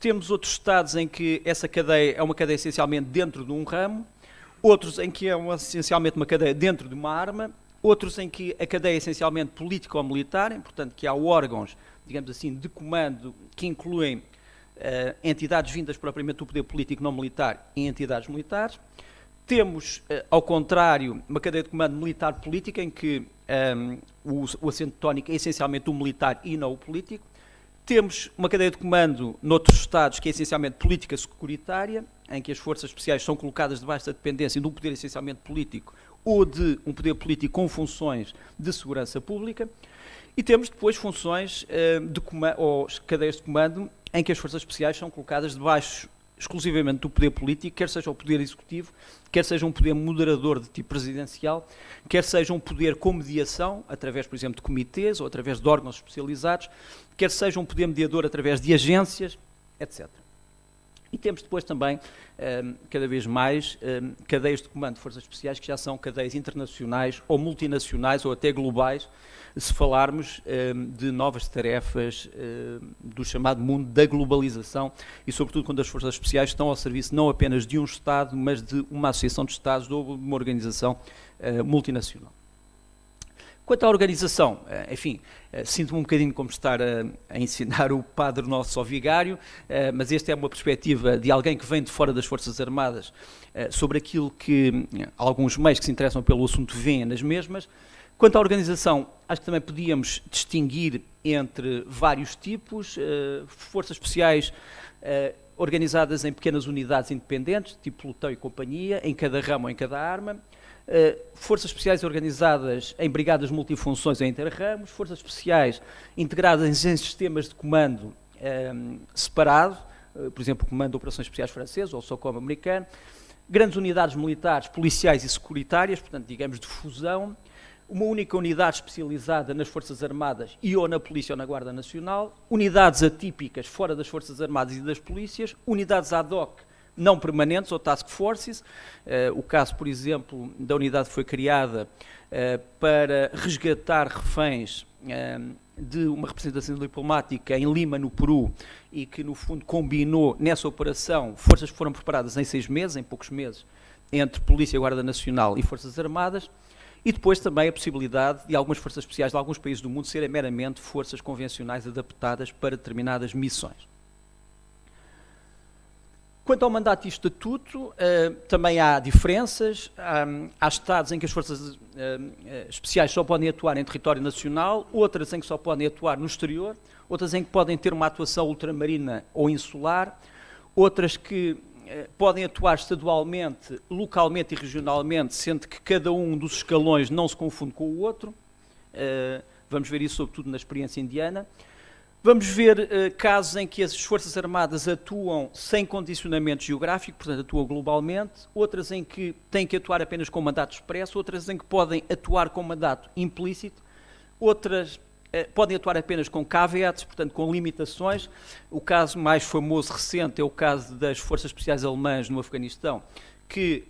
Temos outros Estados em que essa cadeia é uma cadeia essencialmente dentro de um ramo, outros em que é essencialmente uma cadeia dentro de uma arma, outros em que a cadeia é essencialmente política ou militar, portanto que há órgãos, digamos assim, de comando que incluem entidades vindas propriamente do poder político não militar e entidades militares. Temos, ao contrário, uma cadeia de comando militar-política em que o acento tónico é essencialmente o militar e não o político. Temos uma cadeia de comando noutros Estados que é essencialmente política securitária, em que as forças especiais são colocadas debaixo da dependência de um poder essencialmente político ou de um poder político com funções de segurança pública. E temos depois funções ou cadeias de comando em que as forças especiais são colocadas debaixo exclusivamente do poder político, quer seja o poder executivo, quer seja um poder moderador de tipo presidencial, quer seja um poder com mediação, através, por exemplo, de comitês ou através de órgãos especializados, quer seja um poder mediador através de agências, etc. E temos depois também, cada vez mais, cadeias de comando de forças especiais que já são cadeias internacionais ou multinacionais ou até globais, se falarmos de novas tarefas do chamado mundo da globalização e, sobretudo, quando as forças especiais estão ao serviço não apenas de um Estado, mas de uma associação de Estados ou de uma organização multinacional. Quanto à organização, enfim, sinto-me um bocadinho como estar a ensinar o Padre Nosso ao vigário, mas esta é uma perspectiva de alguém que vem de fora das Forças Armadas sobre aquilo que alguns meios que se interessam pelo assunto veem nas mesmas. Quanto à organização, acho que também podíamos distinguir entre vários tipos, forças especiais organizadas em pequenas unidades independentes, tipo pelotão e companhia, em cada ramo ou em cada arma, forças especiais organizadas em brigadas multifunções em inter-ramos, forças especiais integradas em sistemas de comando separado, por exemplo, o Comando de Operações Especiais francês ou o SOCOM americano, grandes unidades militares, policiais e securitárias, portanto, digamos, de fusão, uma única unidade especializada nas Forças Armadas e ou na Polícia ou na Guarda Nacional, unidades atípicas fora das Forças Armadas e das Polícias, unidades ad hoc não permanentes ou task forces. O caso, por exemplo, da unidade que foi criada para resgatar reféns de uma representação diplomática em Lima, no Peru, e que, no fundo, combinou nessa operação forças que foram preparadas em 6 meses, em poucos meses, entre Polícia, Guarda Nacional e Forças Armadas, e depois também a possibilidade de algumas forças especiais de alguns países do mundo serem meramente forças convencionais adaptadas para determinadas missões. Quanto ao mandato e estatuto, também há diferenças. Há estados em que as forças especiais só podem atuar em território nacional, outras em que só podem atuar no exterior, outras em que podem ter uma atuação ultramarina ou insular, outras que podem atuar estadualmente, localmente e regionalmente, sendo que cada um dos escalões não se confunde com o outro. Vamos ver isso sobretudo na experiência indiana. Vamos ver casos em que as Forças Armadas atuam sem condicionamento geográfico, portanto atuam globalmente, outras em que têm que atuar apenas com mandato expresso, outras em que podem atuar com mandato implícito, outras podem atuar apenas com caveats, portanto com limitações. O caso mais famoso recente é o caso das Forças Especiais Alemãs no Afeganistão, que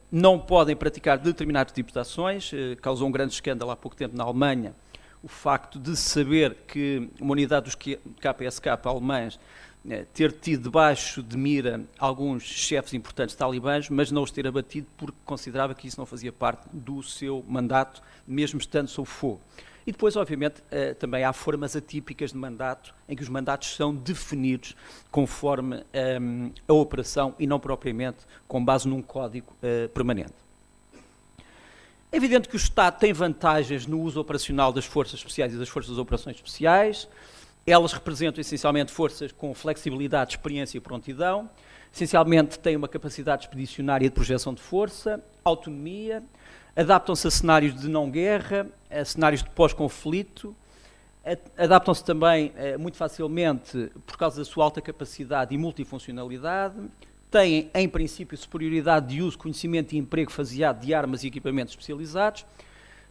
não podem praticar determinados tipos de ações. Causou um grande escândalo há pouco tempo na Alemanha o facto de saber que uma unidade dos KPSK alemães ter tido debaixo de mira alguns chefes importantes talibãs, mas não os ter abatido porque considerava que isso não fazia parte do seu mandato, mesmo estando sob fogo. E depois, obviamente, também há formas atípicas de mandato, em que os mandatos são definidos conforme a operação e não propriamente com base num código permanente. É evidente que o Estado tem vantagens no uso operacional das forças especiais e das forças de operações especiais. Elas representam essencialmente forças com flexibilidade, experiência e prontidão. Essencialmente têm uma capacidade expedicionária de projeção de força, autonomia, adaptam-se a cenários de não-guerra, a cenários de pós-conflito, adaptam-se também muito facilmente por causa da sua alta capacidade e multifuncionalidade, têm, em princípio, superioridade de uso, conhecimento e emprego faseado de armas e equipamentos especializados,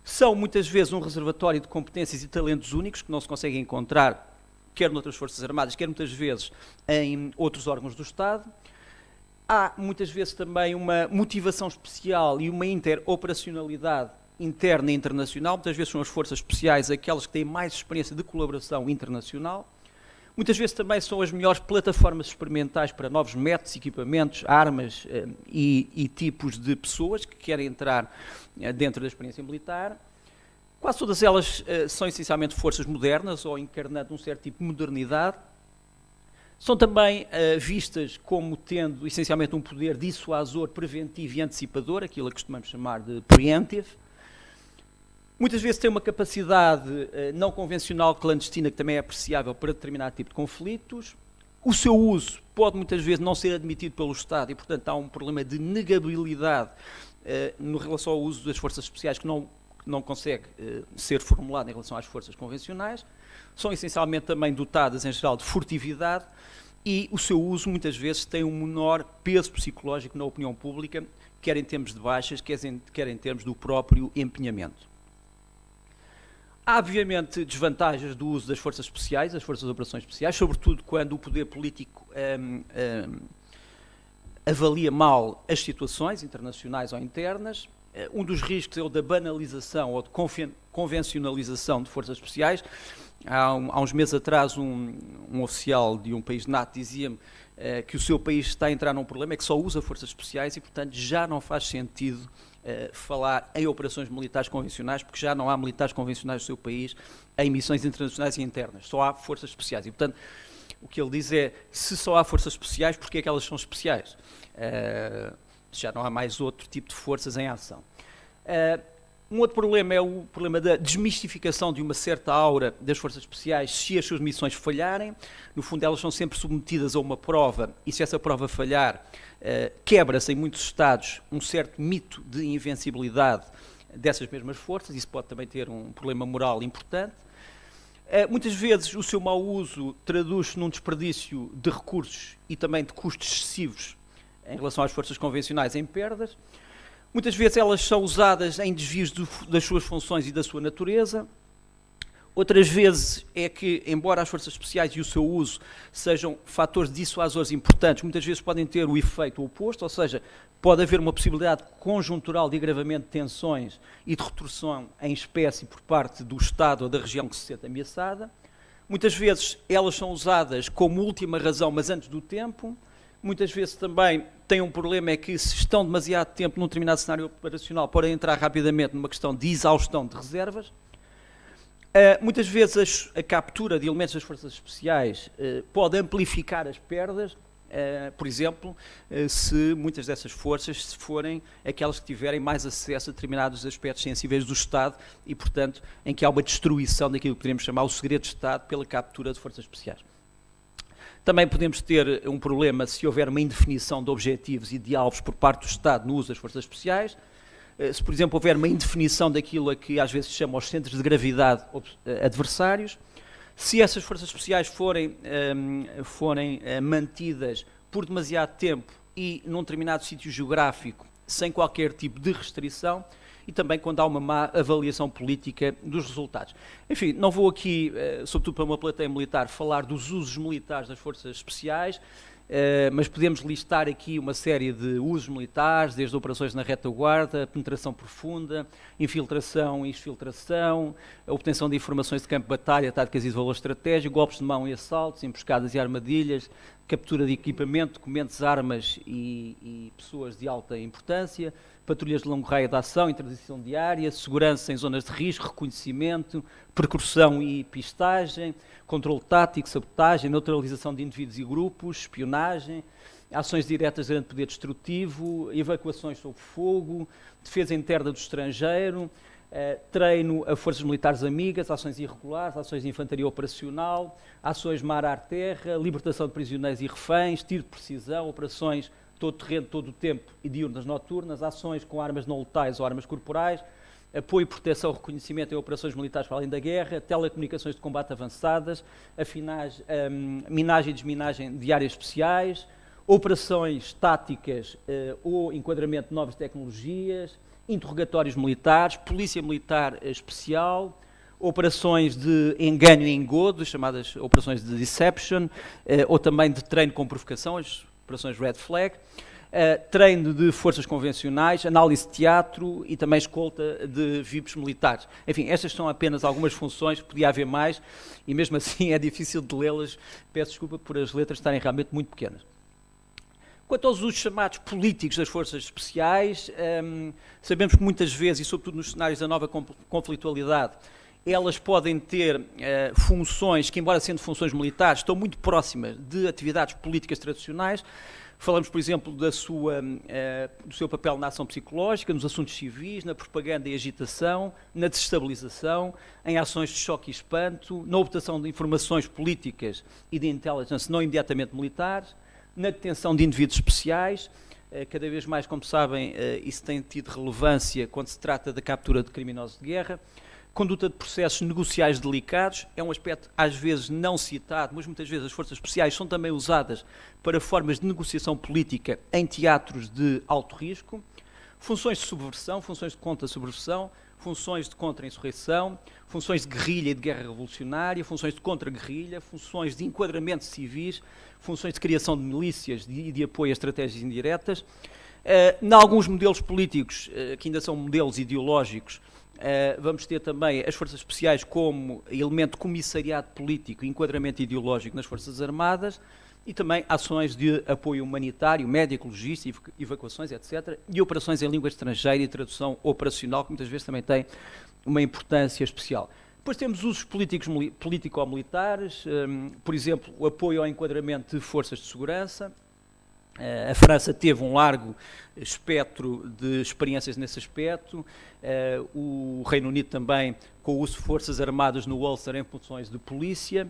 são muitas vezes um reservatório de competências e talentos únicos que não se conseguem encontrar, quer noutras Forças Armadas, quer muitas vezes em outros órgãos do Estado. Há muitas vezes também uma motivação especial e uma interoperacionalidade interna e internacional. Muitas vezes são as forças especiais aquelas que têm mais experiência de colaboração internacional. Muitas vezes também são as melhores plataformas experimentais para novos métodos, equipamentos, armas e tipos de pessoas que querem entrar dentro da experiência militar. Quase todas elas são essencialmente forças modernas ou encarnando um certo tipo de modernidade. São também vistas como tendo essencialmente um poder dissuasor, preventivo e antecipador, aquilo que costumamos chamar de preemptive. Muitas vezes têm uma capacidade não convencional, clandestina, que também é apreciável para determinado tipo de conflitos. O seu uso pode muitas vezes não ser admitido pelo Estado e, portanto, há um problema de negabilidade no relação ao uso das forças especiais que não consegue ser formulado em relação às forças convencionais. São essencialmente também dotadas, em geral, de furtividade e o seu uso muitas vezes tem um menor peso psicológico na opinião pública, quer em termos de baixas, quer em termos do próprio empenhamento. Há, obviamente, desvantagens do uso das forças especiais, das forças de operações especiais, sobretudo quando o poder político avalia mal as situações internacionais ou internas. Um dos riscos é o da banalização ou de convencionalização de forças especiais. Há uns meses atrás, um oficial de um país NATO dizia-me que o seu país está a entrar num problema, é que só usa forças especiais e, portanto, já não faz sentido falar em operações militares convencionais, porque já não há militares convencionais no seu país em missões internacionais e internas, só há forças especiais. E, portanto, o que ele diz é, se só há forças especiais, porque é que elas são especiais? Já não há mais outro tipo de forças em ação. Um outro problema é o problema da desmistificação de uma certa aura das forças especiais se as suas missões falharem. No fundo, elas são sempre submetidas a uma prova e se essa prova falhar, quebra-se em muitos Estados um certo mito de invencibilidade dessas mesmas forças. Isso pode também ter um problema moral importante. Muitas vezes o seu mau uso traduz-se num desperdício de recursos e também de custos excessivos em relação às forças convencionais em perdas. Muitas vezes elas são usadas em desvios das suas funções e da sua natureza. Outras vezes é que, embora as forças especiais e o seu uso sejam fatores dissuasores importantes, muitas vezes podem ter o efeito oposto, ou seja, pode haver uma possibilidade conjuntural de agravamento de tensões e de retorção em espécie por parte do Estado ou da região que se sente ameaçada. Muitas vezes elas são usadas como última razão, mas antes do tempo. Muitas vezes também têm um problema, é que se estão demasiado tempo num determinado cenário operacional, podem entrar rapidamente numa questão de exaustão de reservas. Muitas vezes a captura de elementos das forças especiais pode amplificar as perdas, por exemplo, se muitas dessas forças forem aquelas que tiverem mais acesso a determinados aspectos sensíveis do Estado e, portanto, em que há uma destruição daquilo que poderíamos chamar o segredo de Estado pela captura de forças especiais. Também podemos ter um problema se houver uma indefinição de objetivos e de alvos por parte do Estado no uso das forças especiais. Se, por exemplo, houver uma indefinição daquilo a que às vezes se chama os centros de gravidade adversários. Se essas forças especiais forem mantidas por demasiado tempo e num determinado sítio geográfico, sem qualquer tipo de restrição, e também quando há uma má avaliação política dos resultados. Enfim, não vou aqui, sobretudo para uma plateia militar, falar dos usos militares das forças especiais, mas podemos listar aqui uma série de usos militares, desde operações na retaguarda, penetração profunda, infiltração e exfiltração, a obtenção de informações de campo de batalha, táticas e de valor estratégico, golpes de mão e assaltos, emboscadas e armadilhas, captura de equipamento, documentos, armas e pessoas de alta importância, patrulhas de longo raio de ação, interdição diária, segurança em zonas de risco, reconhecimento, percussão e pistagem, controle tático, sabotagem, neutralização de indivíduos e grupos, espionagem, ações diretas de grande poder destrutivo, evacuações sob fogo, defesa interna do estrangeiro, treino a forças militares amigas, ações irregulares, ações de infantaria operacional, ações mar-ar-terra, libertação de prisioneiros e reféns, tiro de precisão, operações todo terreno, todo o tempo e diurnas noturnas, ações com armas não letais ou armas corporais, apoio, proteção, reconhecimento em operações militares para além da guerra, telecomunicações de combate avançadas, minagem e desminagem de áreas especiais, operações táticas ou enquadramento de novas tecnologias, interrogatórios militares, polícia militar especial, operações de engano e engodo, chamadas operações de deception, ou também de treino com provocação, as operações red flag, treino de forças convencionais, análise de teatro e também escolta de VIPs militares. Enfim, estas são apenas algumas funções, podia haver mais, e mesmo assim é difícil de lê-las, peço desculpa por as letras estarem realmente muito pequenas. Quanto aos usos chamados políticos das forças especiais, sabemos que muitas vezes, e sobretudo nos cenários da nova conflitualidade, elas podem ter funções que, embora sendo funções militares, estão muito próximas de atividades políticas tradicionais. Falamos, por exemplo, do seu papel na ação psicológica, nos assuntos civis, na propaganda e agitação, na desestabilização, em ações de choque e espanto, na obtenção de informações políticas e de intelligence não imediatamente militares, na detenção de indivíduos especiais. Cada vez mais, como sabem, isso tem tido relevância quando se trata da captura de criminosos de guerra. Conduta de processos negociais delicados, é um aspecto às vezes não citado, mas muitas vezes as forças especiais são também usadas para formas de negociação política em teatros de alto risco. Funções de subversão, funções de contra-subversão, funções de contra-insurreição, funções de guerrilha e de guerra revolucionária, funções de contra-guerrilha, funções de enquadramento civis, funções de criação de milícias e de apoio a estratégias indiretas. Em alguns modelos políticos, que ainda são modelos ideológicos, vamos ter também as forças especiais como elemento de comissariado político e enquadramento ideológico nas Forças Armadas e também ações de apoio humanitário, médico, logístico, evacuações, etc. E operações em língua estrangeira e tradução operacional, que muitas vezes também têm uma importância especial. Depois temos usos político-militares, por exemplo, o apoio ao enquadramento de forças de segurança, A França teve um largo espectro de experiências nesse aspecto, o Reino Unido também com o uso de forças armadas no Ulster em funções de polícia.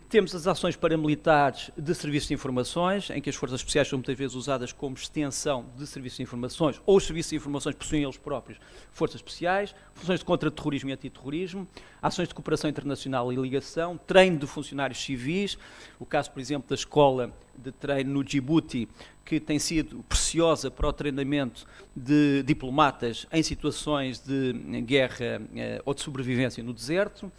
Temos as ações paramilitares de serviços de informações, em que as forças especiais são muitas vezes usadas como extensão de serviços de informações, ou os serviços de informações possuem eles próprios forças especiais, funções de contra-terrorismo e antiterrorismo, ações de cooperação internacional e ligação, treino de funcionários civis, o caso, por exemplo, da escola de treino no Djibouti, que tem sido preciosa para o treinamento de diplomatas em situações de guerra ou de sobrevivência no deserto.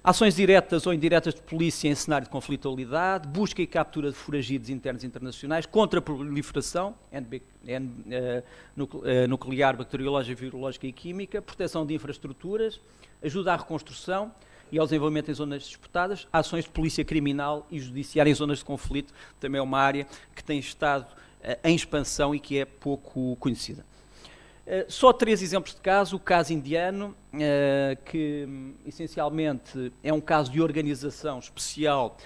Ações diretas ou indiretas de polícia em cenário de conflitualidade, busca e captura de foragidos internos e internacionais, contra a proliferação nuclear, bacteriológica, virológica e química, proteção de infraestruturas, ajuda à reconstrução e ao desenvolvimento em zonas disputadas, ações de polícia criminal e judiciária em zonas de conflito, também é uma área que tem estado em expansão e que é pouco conhecida. Só 3 exemplos de caso. O caso indiano, que essencialmente é um caso de organização especial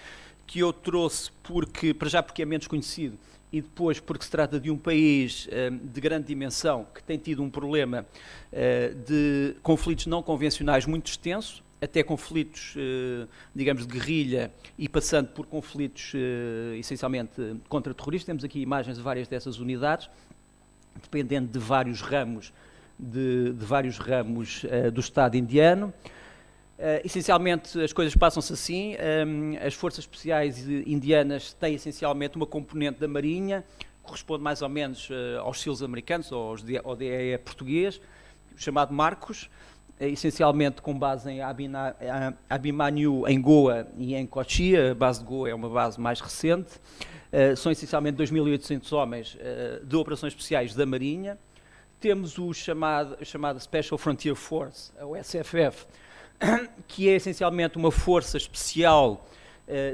que eu trouxe porque é menos conhecido e depois porque se trata de um país de grande dimensão que tem tido um problema de conflitos não convencionais muito extenso, até conflitos, digamos, de guerrilha e passando por conflitos essencialmente contra-terroristas. Temos aqui imagens de várias dessas unidades, dependendo de vários ramos, do Estado indiano. Essencialmente as coisas passam-se assim, as forças especiais indianas têm essencialmente uma componente da Marinha, corresponde mais ou menos aos SEALs americanos, ou ao DEE português, chamado Marcos, essencialmente com base em Abhimanyu, em Goa e em Kochi. A base de Goa é uma base mais recente. São essencialmente 2.800 homens de operações especiais da Marinha. Temos a chamada Special Frontier Force, a SFF, que é essencialmente uma força especial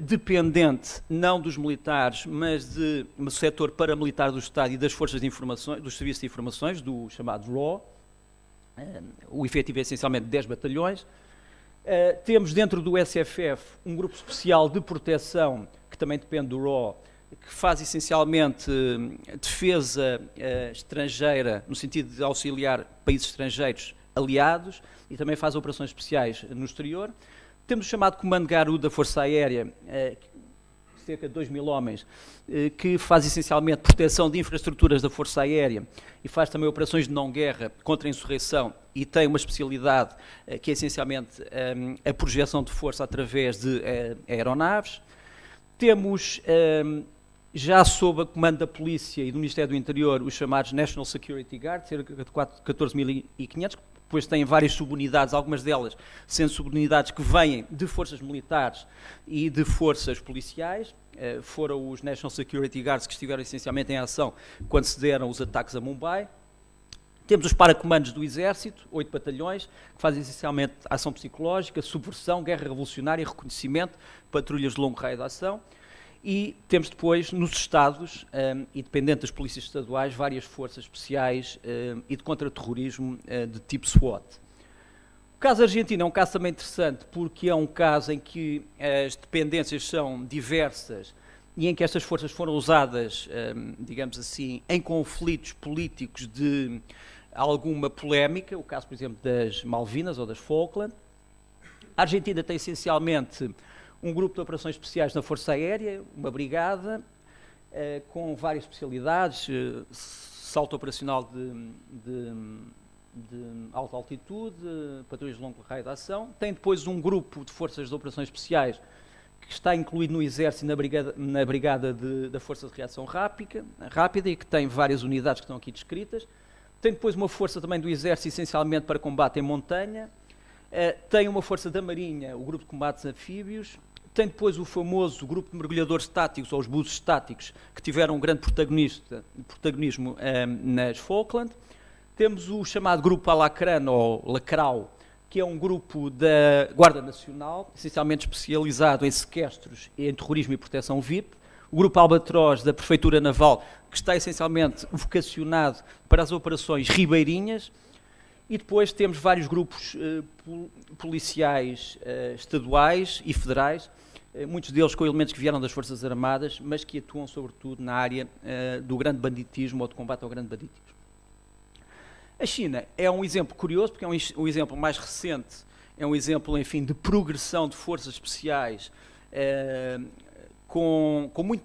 dependente não dos militares, mas do setor paramilitar do Estado e das forças de informações, dos serviços de informações, do chamado RAW. O efetivo é essencialmente 10 batalhões. Temos dentro do SFF um grupo especial de proteção, que também depende do RAW, que faz essencialmente defesa estrangeira, no sentido de auxiliar países estrangeiros aliados, e também faz operações especiais no exterior. Temos o chamado Comando Garud da Força Aérea, cerca de 2.000 homens, que faz essencialmente proteção de infraestruturas da Força Aérea e faz também operações de não-guerra contra a insurreição e tem uma especialidade que é essencialmente a projeção de força através de aeronaves. Temos, já sob a comando da Polícia e do Ministério do Interior, os chamados National Security Guard, cerca de 14.500, que depois têm várias subunidades, algumas delas sendo subunidades que vêm de forças militares e de forças policiais. Foram os National Security Guards que estiveram essencialmente em ação quando se deram os ataques a Mumbai. Temos os paracomandos do Exército, 8 batalhões, que fazem essencialmente ação psicológica, subversão, guerra revolucionária, reconhecimento, patrulhas de longo raio de ação. E temos depois, nos Estados, e dependente das polícias estaduais, várias forças especiais e de contra-terrorismo de tipo SWAT. O caso argentino é um caso também interessante, porque é um caso em que as dependências são diversas e em que estas forças foram usadas, digamos assim, em conflitos políticos de alguma polémica, o caso, por exemplo, das Malvinas ou das Falkland. A Argentina tem essencialmente um grupo de operações especiais na Força Aérea, uma brigada, com várias especialidades, salto operacional de alta altitude, patrulhas de longo raio de ação. Tem depois um grupo de forças de operações especiais que está incluído no Exército na brigada da Força de Reação Rápida e que tem várias unidades que estão aqui descritas. Tem depois uma força também do Exército, essencialmente para combate em montanha. Tem uma força da Marinha, o grupo de combates anfíbios. Tem depois o famoso grupo de mergulhadores estáticos, ou os buzos estáticos, que tiveram um grande protagonismo nas Falkland. Temos o chamado grupo Alacrán, ou Lacrau, que é um grupo da Guarda Nacional, essencialmente especializado em sequestros, em terrorismo e proteção VIP. O grupo Albatroz, da Prefeitura Naval, que está essencialmente vocacionado para as operações ribeirinhas. E depois temos vários grupos policiais estaduais e federais muitos deles com elementos que vieram das Forças Armadas, mas que atuam sobretudo na área do grande banditismo ou de combate ao grande banditismo. A China é um exemplo curioso, porque é um exemplo mais recente, é um exemplo, enfim, de progressão de forças especiais com muito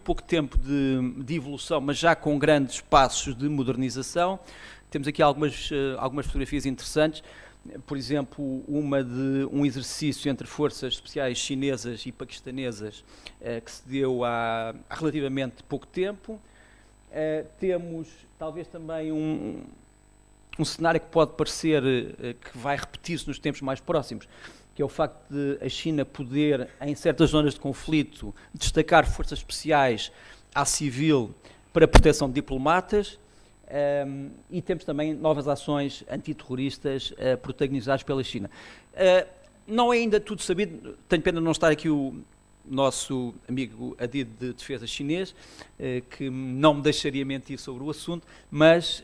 pouco tempo de evolução, mas já com grandes passos de modernização. Temos aqui algumas fotografias interessantes, por exemplo, uma de um exercício entre forças especiais chinesas e paquistanesas que se deu há relativamente pouco tempo. Temos talvez também um cenário que pode parecer que vai repetir-se nos tempos mais próximos, que é o facto de a China poder, em certas zonas de conflito, destacar forças especiais à civil para proteção de diplomatas, e temos também novas ações antiterroristas protagonizadas pela China. Não é ainda tudo sabido, tenho pena de não estar aqui o nosso amigo Adid de Defesa chinês, que não me deixaria mentir sobre o assunto, mas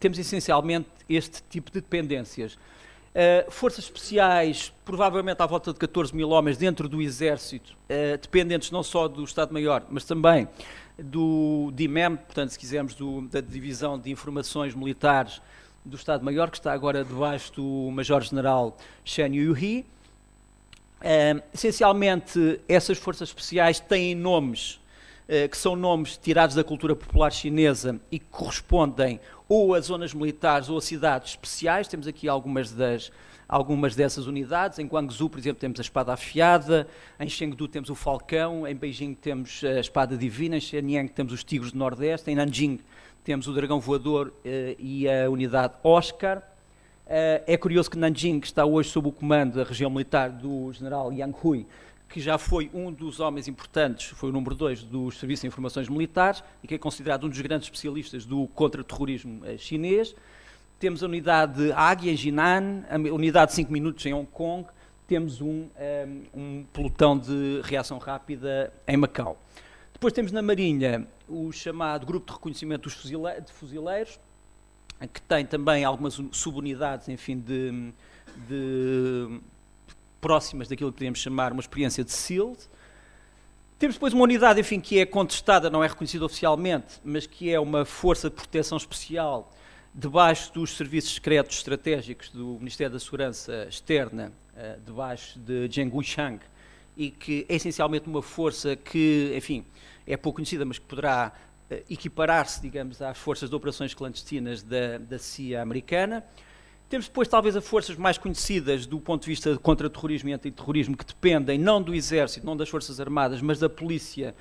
temos essencialmente este tipo de dependências. Forças especiais, provavelmente à volta de 14 mil homens dentro do Exército, dependentes não só do Estado-Maior, mas também do DIMEM, portanto, se quisermos, da Divisão de Informações Militares do Estado-Maior, que está agora debaixo do Major-General Shen Yuhi. Essencialmente, essas forças especiais têm nomes que são nomes tirados da cultura popular chinesa e que correspondem ou a zonas militares ou a cidades especiais. Temos aqui algumas dessas unidades. Em Guangzhou, por exemplo, temos a espada afiada, em Chengdu temos o falcão, em Beijing temos a espada divina, em Shenyang temos os tigres do Nordeste, em Nanjing temos o dragão voador e a unidade Oscar. É curioso que Nanjing está hoje sob o comando da região militar do general Yang Hui, que já foi um dos homens importantes, foi o número 2 dos Serviços de Informações Militares e que é considerado um dos grandes especialistas do contra-terrorismo chinês. Temos a unidade Águia em Jinan, a unidade 5 minutos em Hong Kong, temos um pelotão de reação rápida em Macau. Depois temos na Marinha o chamado Grupo de Reconhecimento de Fuzileiros, que tem também algumas subunidades, enfim, próximas daquilo que podemos chamar uma experiência de SEALD. Temos depois uma unidade, enfim, que é contestada, não é reconhecida oficialmente, mas que é uma força de proteção especial debaixo dos serviços secretos estratégicos do Ministério da Segurança Externa, debaixo de Zheng Guishang, e que é essencialmente uma força que, enfim, é pouco conhecida, mas que poderá equiparar-se, digamos, às forças de operações clandestinas da CIA americana. Temos depois talvez as forças mais conhecidas do ponto de vista de contra-terrorismo e antiterrorismo, que dependem não do Exército, não das Forças Armadas, mas da Polícia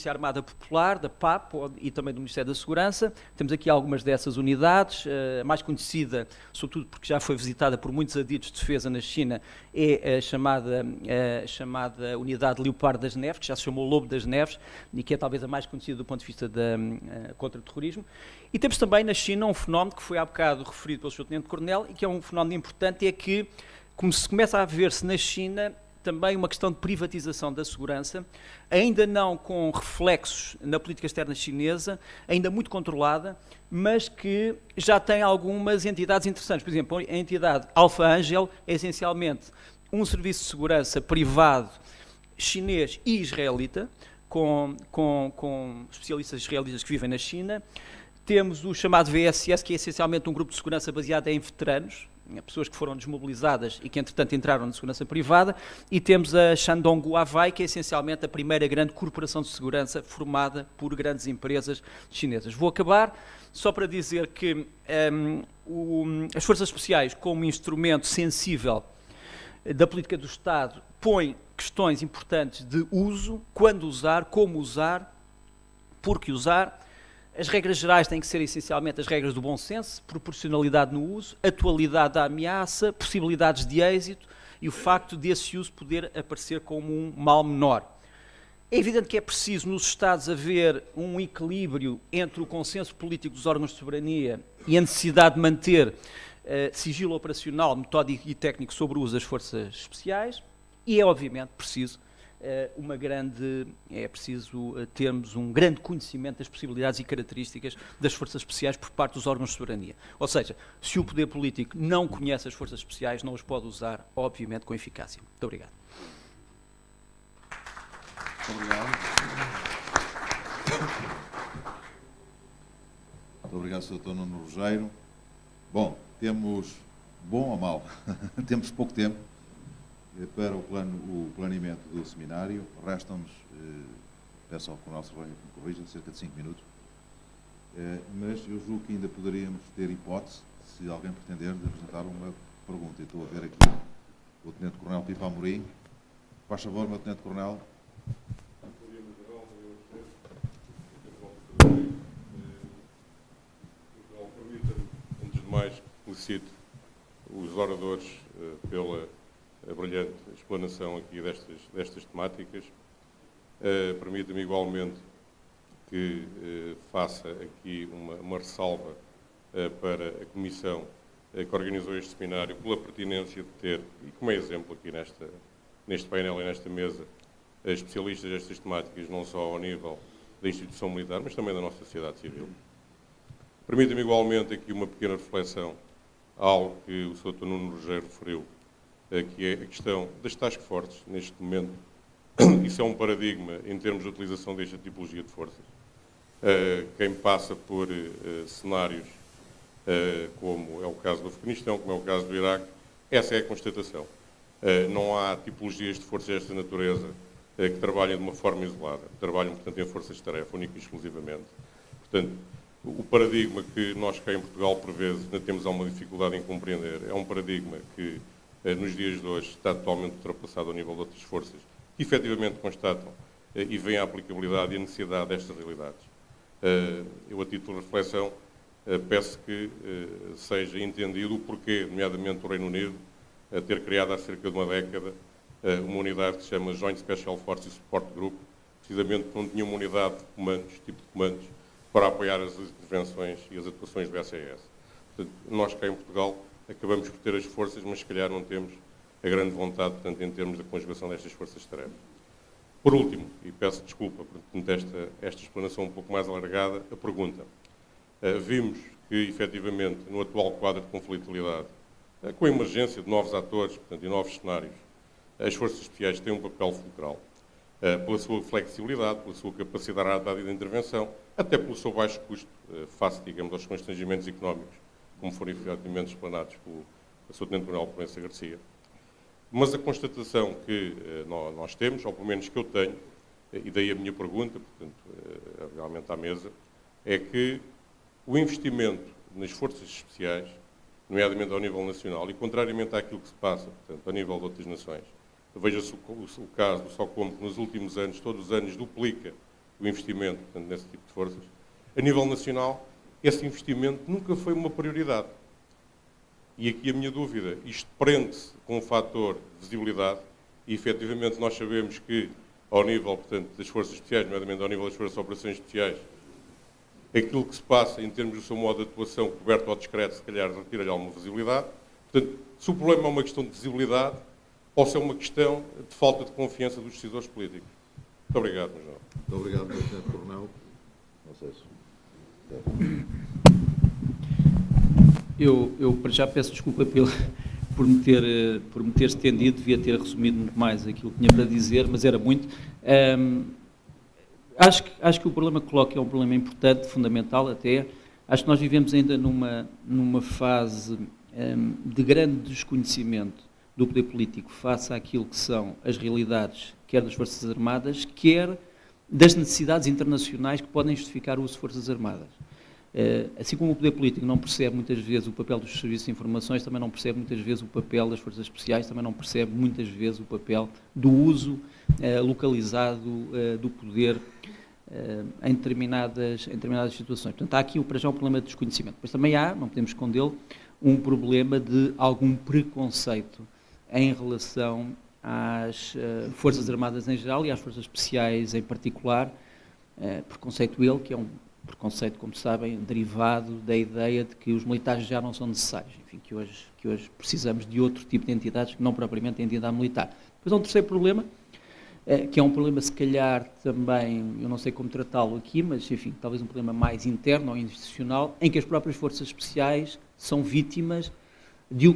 Armada Popular, da PAP, e também do Ministério da Segurança. Temos aqui algumas dessas unidades. A mais conhecida, sobretudo porque já foi visitada por muitos adidos de defesa na China, é a chamada Unidade Leopardo das Neves, que já se chamou Lobo das Neves, e que é talvez a mais conhecida do ponto de vista da contra-terrorismo. E temos também na China um fenómeno que foi há bocado referido pelo Sr. Tenente-Coronel e que é um fenómeno importante, é que se começa a ver-se na China também uma questão de privatização da segurança, ainda não com reflexos na política externa chinesa, ainda muito controlada, mas que já tem algumas entidades interessantes. Por exemplo, a entidade Alpha Angel é essencialmente um serviço de segurança privado chinês e israelita, com especialistas israelitas que vivem na China. Temos o chamado VSS, que é essencialmente um grupo de segurança baseado em veteranos, pessoas que foram desmobilizadas e que, entretanto, entraram na segurança privada. E temos a Shandong Huawei, que é essencialmente a primeira grande corporação de segurança formada por grandes empresas chinesas. Vou acabar só para dizer que as Forças Especiais, como instrumento sensível da política do Estado, põe questões importantes de uso, quando usar, como usar, por que usar. As regras gerais têm que ser essencialmente as regras do bom senso, proporcionalidade no uso, atualidade da ameaça, possibilidades de êxito e o facto desse uso poder aparecer como um mal menor. É evidente que é preciso nos Estados haver um equilíbrio entre o consenso político dos órgãos de soberania e a necessidade de manter sigilo operacional, metódico e técnico sobre o uso das forças especiais e é obviamente preciso termos um grande conhecimento das possibilidades e características das forças especiais por parte dos órgãos de soberania. Ou seja, se o poder político não conhece as forças especiais, não as pode usar, obviamente, com eficácia. Muito obrigado. Obrigado. Muito obrigado, Sr. Dr. Nuno Rogério. Bom, temos, bom ou mau, temos pouco tempo para o planeamento do seminário. Restam-nos, peço ao Coronel Serrano que me corrija, cerca de 5 minutos. Mas eu julgo que ainda poderíamos ter hipótese, se alguém pretender, de apresentar uma pergunta. Eu estou a ver aqui o Tenente Coronel Pipa Amorim. Faz favor, meu Tenente Coronel. Antes de mais, felicito os oradores pela brilhante explanação aqui destas temáticas. Permita-me igualmente que faça aqui uma ressalva para a Comissão que organizou este seminário pela pertinência de ter, e como é exemplo aqui neste painel e nesta mesa, especialistas destas temáticas, não só ao nível da instituição militar, mas também da nossa sociedade civil. Permita-me igualmente aqui uma pequena reflexão a algo que o Sr. Dr. Nuno Rogério referiu, que é a questão das task forces, neste momento. Isso é um paradigma em termos de utilização desta tipologia de forças. Quem passa por cenários como é o caso do Afeganistão, como é o caso do Iraque, essa é a constatação. Não há tipologias de forças desta natureza que trabalhem de uma forma isolada. Trabalham, portanto, em forças de tarefa, única e exclusivamente. Portanto, o paradigma que nós cá em Portugal, por vezes, ainda temos alguma dificuldade em compreender, é um paradigma que, nos dias de hoje, está totalmente ultrapassado ao nível de outras forças, que efetivamente constatam e veem a aplicabilidade e a necessidade destas realidades. Eu, a título de reflexão, peço que seja entendido o porquê, nomeadamente o Reino Unido, ter criado há cerca de uma década uma unidade que se chama Joint Special Forces Support Group, precisamente porque não tinha uma unidade de comandos, tipo de comandos, para apoiar as intervenções e as atuações do SAS. Portanto, nós cá em Portugal acabamos por ter as forças, mas se calhar não temos a grande vontade, portanto, em termos da conjugação destas forças de tarefa. Por último, e peço desculpa por esta explanação um pouco mais alargada, a pergunta. Vimos que, efetivamente, no atual quadro de conflitualidade, com a emergência de novos atores, portanto, e novos cenários, as forças especiais têm um papel fulcral, pela sua flexibilidade, pela sua capacidade de intervenção, até pelo seu baixo custo, face, digamos, aos constrangimentos económicos, como foram efetivamente explanados pelo Sr. Tenente Coronel Proença Garcia. Mas a constatação que nós temos, ou pelo menos que eu tenho, e daí a minha pergunta, portanto, realmente à mesa, é que o investimento nas forças especiais, nomeadamente ao nível nacional, e contrariamente àquilo que se passa, portanto, a nível de outras nações, veja-se o caso do SOCOM, que nos últimos anos, todos os anos, duplica o investimento, portanto, nesse tipo de forças. A nível nacional, esse investimento nunca foi uma prioridade. E aqui a minha dúvida, isto prende-se com um fator de visibilidade, e efetivamente nós sabemos que, ao nível, portanto, das forças especiais, nomeadamente ao nível das forças de operações especiais, aquilo que se passa em termos do seu modo de atuação, coberto ao discreto, se calhar retira-lhe alguma visibilidade. Portanto, se o problema é uma questão de visibilidade, ou se é uma questão de falta de confiança dos decisores políticos. Muito obrigado, Sr. General. Muito obrigado, Sr. Tenente Coronel. Não sei se... Eu para já peço desculpa por me ter estendido, devia ter resumido muito mais aquilo que tinha para dizer, mas era muito. Acho que o problema que coloca é um problema importante, fundamental até. Acho que nós vivemos ainda numa fase de grande desconhecimento do poder político face àquilo que são as realidades, quer das Forças Armadas, quer das necessidades internacionais que podem justificar o uso de Forças Armadas. Assim como o poder político não percebe muitas vezes o papel dos serviços de informações, também não percebe muitas vezes o papel das Forças Especiais, também não percebe muitas vezes o papel do uso localizado do poder em determinadas situações. Portanto, há aqui para já um problema de desconhecimento. Mas também há, não podemos escondê-lo, um problema de algum preconceito em relação às Forças Armadas em geral e às Forças Especiais em particular, preconceito ele que é um preconceito, como sabem, derivado da ideia de que os militares já não são necessários, enfim, que hoje precisamos de outro tipo de entidades que não propriamente a entidade militar. Depois há um terceiro problema, que é um problema se calhar também, eu não sei como tratá-lo aqui, mas enfim, talvez um problema mais interno ou institucional, em que as próprias Forças Especiais são vítimas de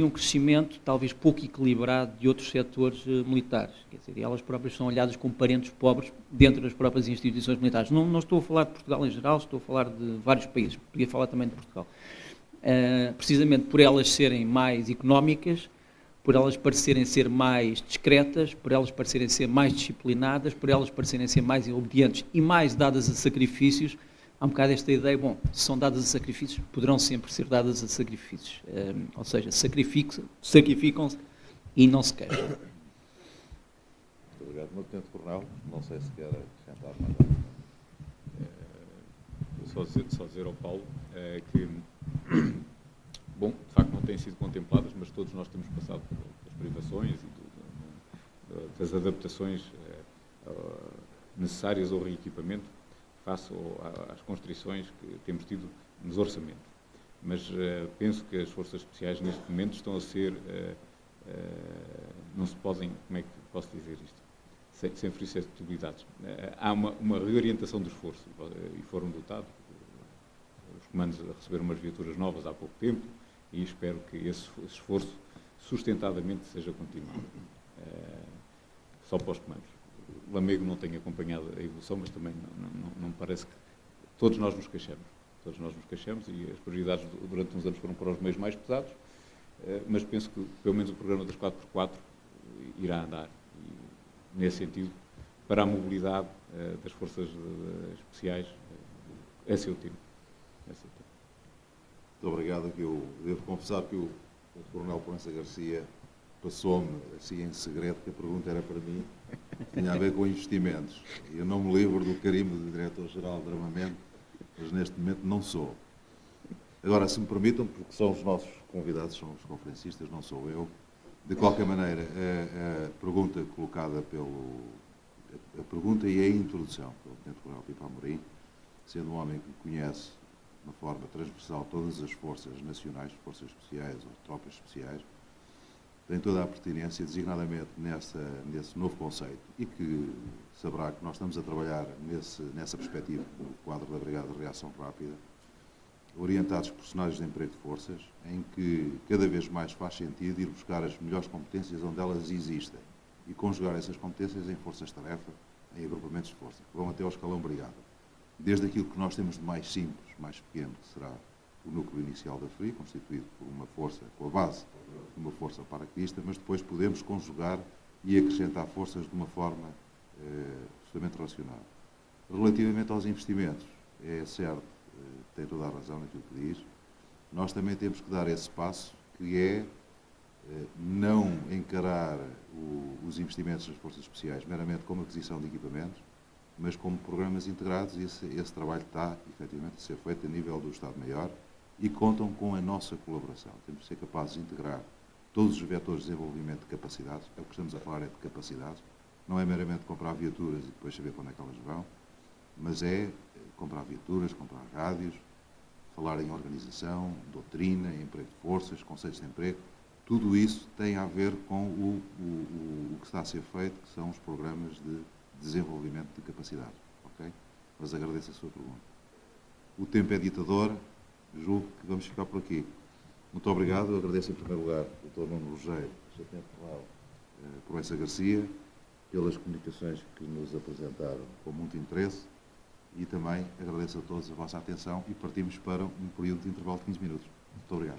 um crescimento talvez pouco equilibrado de outros setores militares. Quer dizer, elas próprias são olhadas como parentes pobres dentro das próprias instituições militares. Não estou a falar de Portugal em geral, estou a falar de vários países. Podia falar também de Portugal. Precisamente por elas serem mais económicas, por elas parecerem ser mais discretas, por elas parecerem ser mais disciplinadas, por elas parecerem ser mais obedientes e mais dadas a sacrifícios. Há um bocado esta ideia, bom, se são dadas a sacrifícios, poderão sempre ser dadas a sacrifícios. Ou seja, sacrificam-se e não se queixam. Muito obrigado. Meu Tenente Coronel, não sei se quer acrescentar mais algo. Só dizer ao Paulo que, bom, de facto não têm sido contempladas, mas todos nós temos passado pelas privações e das adaptações necessárias ao reequipamento face às constrições que temos tido nos orçamentos. Mas penso que as forças especiais neste momento estão a ser, não se podem, como é que posso dizer isto, sem ferir suscetibilidades. Há uma reorientação do esforço e foram dotados, os comandos receberam umas viaturas novas há pouco tempo e espero que esse esforço sustentadamente seja continuado. Só para os comandos. Lamego não tem acompanhado a evolução, mas também não me parece que todos nós nos queixamos. Todos nós nos queixamos e as prioridades durante uns anos foram para os meios mais pesados, mas penso que pelo menos o programa das 4x4 irá andar, e, nesse sentido, para a mobilidade das forças especiais, é seu tempo. Muito obrigado. Eu devo confessar que o Coronel Proença Garcia passou-me assim em segredo que a pergunta era para mim, tinha a ver com investimentos. Eu não me livro do carimbo de Diretor-Geral de Armamento, mas neste momento não sou. Agora, se me permitam, porque são os nossos convidados, são os conferencistas, não sou eu, de qualquer maneira, a pergunta colocada a pergunta e a introdução pelo Tenente Coronel Pipa Amorim, sendo um homem que conhece de uma forma transversal todas as forças nacionais, forças especiais ou tropas especiais, tem toda a pertinência, designadamente nesse novo conceito, e que saberá que nós estamos a trabalhar nessa perspectiva, no quadro da Brigada de Reação Rápida, orientados por cenários de emprego de forças, em que cada vez mais faz sentido ir buscar as melhores competências onde elas existem e conjugar essas competências em forças-tarefa, em agrupamentos de força, que vão até ao escalão brigada. Desde aquilo que nós temos de mais simples, mais pequeno, que será o núcleo inicial da FRI, constituído por uma força, com a base de uma força paraquedista, mas depois podemos conjugar e acrescentar forças de uma forma absolutamente racional. Relativamente aos investimentos, é certo, tem toda a razão naquilo que diz, nós também temos que dar esse passo, que é não encarar os investimentos das forças especiais meramente como aquisição de equipamentos, mas como programas integrados, e esse trabalho está, efetivamente, a ser feito a nível do Estado-Maior e contam com a nossa colaboração. Temos de ser capazes de integrar todos os vetores de desenvolvimento de capacidades. É o que estamos a falar é de capacidades. Não é meramente comprar viaturas e depois saber para onde é que elas vão, mas é comprar viaturas, comprar rádios, falar em organização, doutrina, emprego de forças, conceitos de emprego. Tudo isso tem a ver com o que está a ser feito, que são os programas de desenvolvimento de capacidades. Okay? Mas agradeço a sua pergunta. O tempo é ditador, julgo que vamos ficar por aqui. Muito obrigado. Eu agradeço em primeiro lugar ao Dr. Nuno Rogério, Tenente Coronel Proença Garcia, pelas comunicações que nos apresentaram com muito interesse, e também agradeço a todos a vossa atenção e partimos para um período de intervalo de 15 minutos. Muito obrigado.